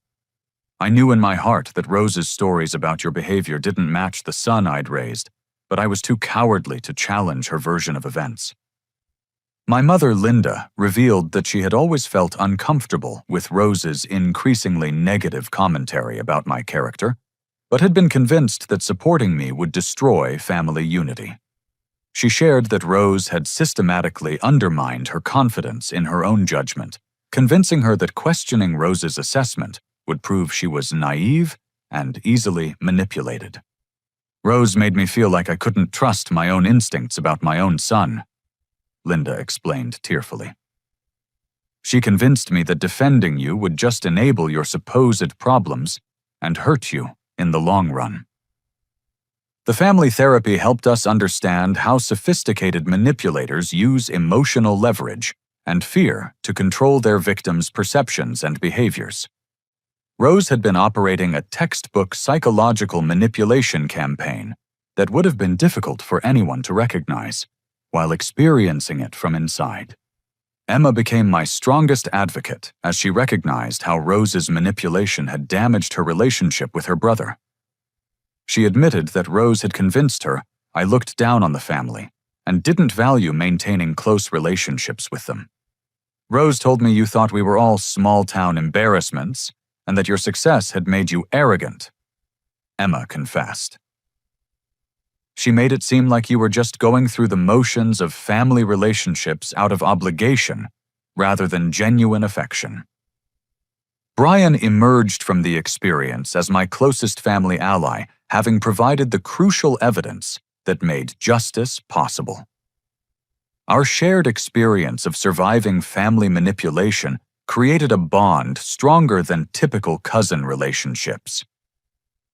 "I knew in my heart that Rose's stories about your behavior didn't match the son I'd raised, but I was too cowardly to challenge her version of events." My mother, Linda, revealed that she had always felt uncomfortable with Rose's increasingly negative commentary about my character, but had been convinced that supporting me would destroy family unity. She shared that Rose had systematically undermined her confidence in her own judgment, convincing her that questioning Rose's assessment would prove she was naive and easily manipulated. "Rose made me feel like I couldn't trust my own instincts about my own son," Linda explained tearfully. "She convinced me that defending you would just enable your supposed problems and hurt you in the long run." The family therapy helped us understand how sophisticated manipulators use emotional leverage and fear to control their victims' perceptions and behaviors. Rose had been operating a textbook psychological manipulation campaign that would have been difficult for anyone to recognize, while experiencing it from inside. Emma became my strongest advocate as she recognized how Rose's manipulation had damaged her relationship with her brother. She admitted that Rose had convinced her I looked down on the family and didn't value maintaining close relationships with them. "Rose told me you thought we were all small-town embarrassments and that your success had made you arrogant," Emma confessed. "She made it seem like you were just going through the motions of family relationships out of obligation rather than genuine affection." Brian emerged from the experience as my closest family ally, having provided the crucial evidence that made justice possible. Our shared experience of surviving family manipulation created a bond stronger than typical cousin relationships.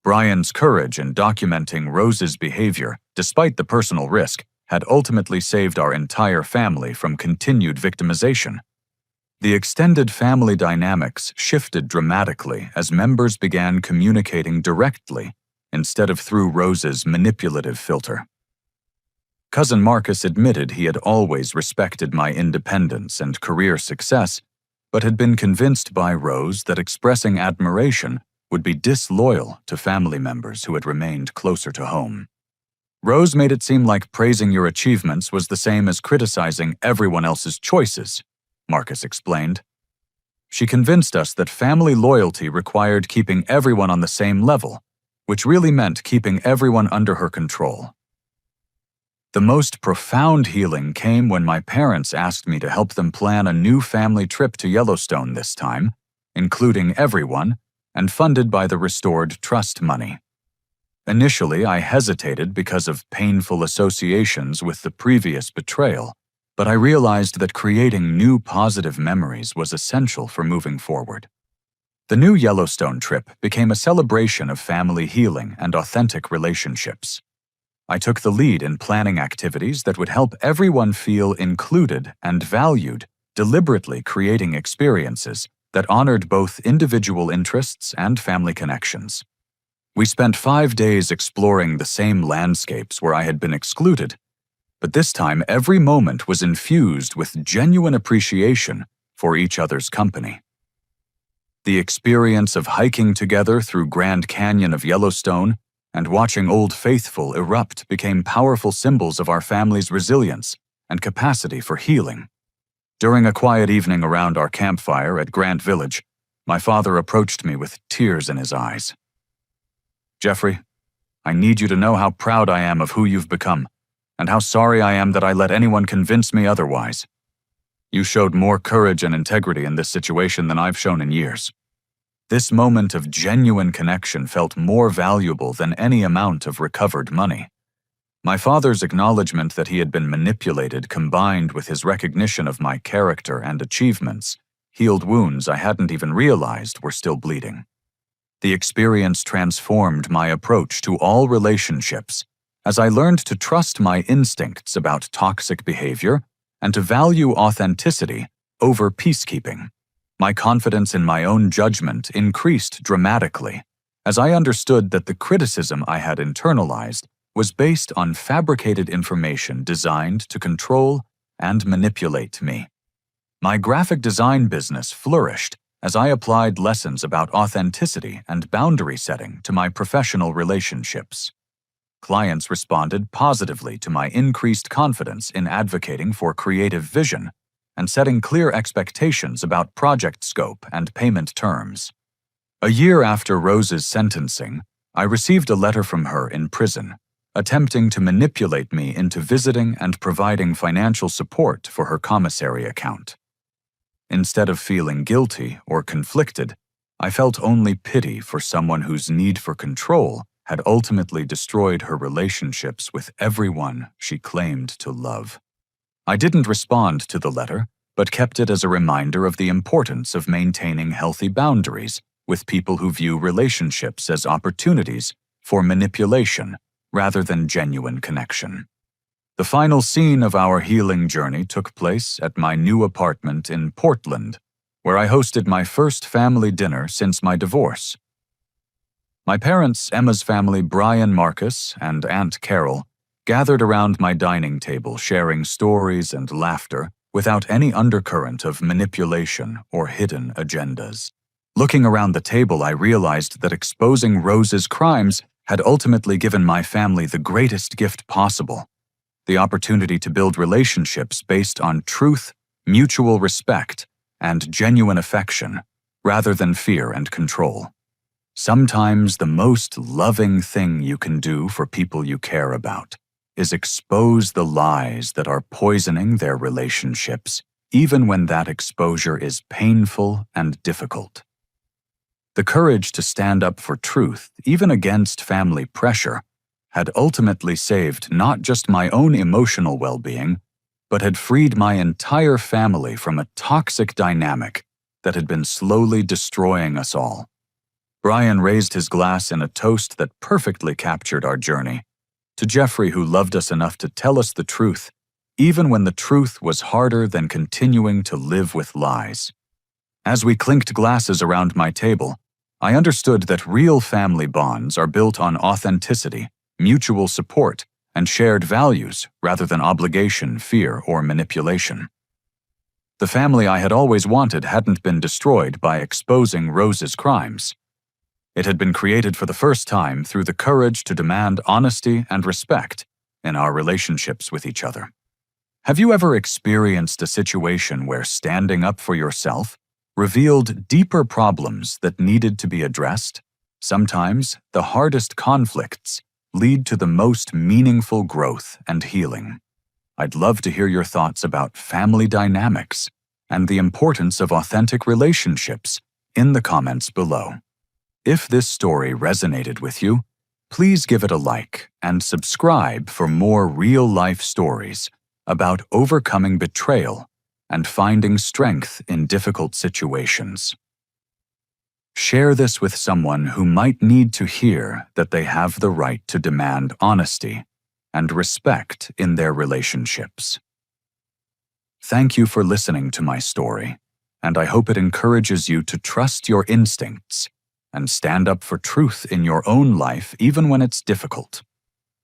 Brian's courage in documenting Rose's behavior, despite the personal risk, had ultimately saved our entire family from continued victimization. The extended family dynamics shifted dramatically as members began communicating directly instead of through Rose's manipulative filter. Cousin Marcus admitted he had always respected my independence and career success, but had been convinced by Rose that expressing admiration would be disloyal to family members who had remained closer to home. "Rose made it seem like praising your achievements was the same as criticizing everyone else's choices," Marcus explained. "She convinced us that family loyalty required keeping everyone on the same level, which really meant keeping everyone under her control." The most profound healing came when my parents asked me to help them plan a new family trip to Yellowstone this time, including everyone, and funded by the restored trust money. Initially, I hesitated because of painful associations with the previous betrayal, but I realized that creating new positive memories was essential for moving forward. The new Yellowstone trip became a celebration of family healing and authentic relationships. I took the lead in planning activities that would help everyone feel included and valued, deliberately creating experiences that honored both individual interests and family connections. We spent 5 days exploring the same landscapes where I had been excluded, but this time every moment was infused with genuine appreciation for each other's company. The experience of hiking together through Grand Canyon of Yellowstone and watching Old Faithful erupt became powerful symbols of our family's resilience and capacity for healing. During a quiet evening around our campfire at Grant Village, my father approached me with tears in his eyes. Jeffrey, I need you to know how proud I am of who you've become, and how sorry I am that I let anyone convince me otherwise. You showed more courage and integrity in this situation than I've shown in years. This moment of genuine connection felt more valuable than any amount of recovered money. My father's acknowledgement that he had been manipulated, combined with his recognition of my character and achievements, healed wounds I hadn't even realized were still bleeding. The experience transformed my approach to all relationships, as I learned to trust my instincts about toxic behavior and to value authenticity over peacekeeping. My confidence in my own judgment increased dramatically, as I understood that the criticism I had internalized was based on fabricated information designed to control and manipulate me. My graphic design business flourished as I applied lessons about authenticity and boundary setting to my professional relationships. Clients responded positively to my increased confidence in advocating for creative vision and setting clear expectations about project scope and payment terms. A year after Rose's sentencing, I received a letter from her in prison, attempting to manipulate me into visiting and providing financial support for her commissary account. Instead of feeling guilty or conflicted, I felt only pity for someone whose need for control had ultimately destroyed her relationships with everyone she claimed to love. I didn't respond to the letter, but kept it as a reminder of the importance of maintaining healthy boundaries with people who view relationships as opportunities for manipulation rather than genuine connection. The final scene of our healing journey took place at my new apartment in Portland, where I hosted my first family dinner since my divorce. My parents, Emma's family, Brian Marcus, and Aunt Carol, gathered around my dining table sharing stories and laughter without any undercurrent of manipulation or hidden agendas. Looking around the table, I realized that exposing Rose's crimes had ultimately given my family the greatest gift possible: the opportunity to build relationships based on truth, mutual respect, and genuine affection, rather than fear and control. Sometimes the most loving thing you can do for people you care about is expose the lies that are poisoning their relationships, even when that exposure is painful and difficult. The courage to stand up for truth, even against family pressure, had ultimately saved not just my own emotional well-being, but had freed my entire family from a toxic dynamic that had been slowly destroying us all. Brian raised his glass in a toast that perfectly captured our journey, to Jeffrey, who loved us enough to tell us the truth, even when the truth was harder than continuing to live with lies. As we clinked glasses around my table, I understood that real family bonds are built on authenticity, mutual support, and shared values rather than obligation, fear, or manipulation. The family I had always wanted hadn't been destroyed by exposing Rose's crimes. It had been created for the first time through the courage to demand honesty and respect in our relationships with each other. Have you ever experienced a situation where standing up for yourself revealed deeper problems that needed to be addressed? Sometimes the hardest conflicts lead to the most meaningful growth and healing. I'd love to hear your thoughts about family dynamics and the importance of authentic relationships in the comments below. If this story resonated with you, please give it a like and subscribe for more real-life stories about overcoming betrayal and finding strength in difficult situations. Share this with someone who might need to hear that they have the right to demand honesty and respect in their relationships. Thank you for listening to my story, and I hope it encourages you to trust your instincts and stand up for truth in your own life even when it's difficult.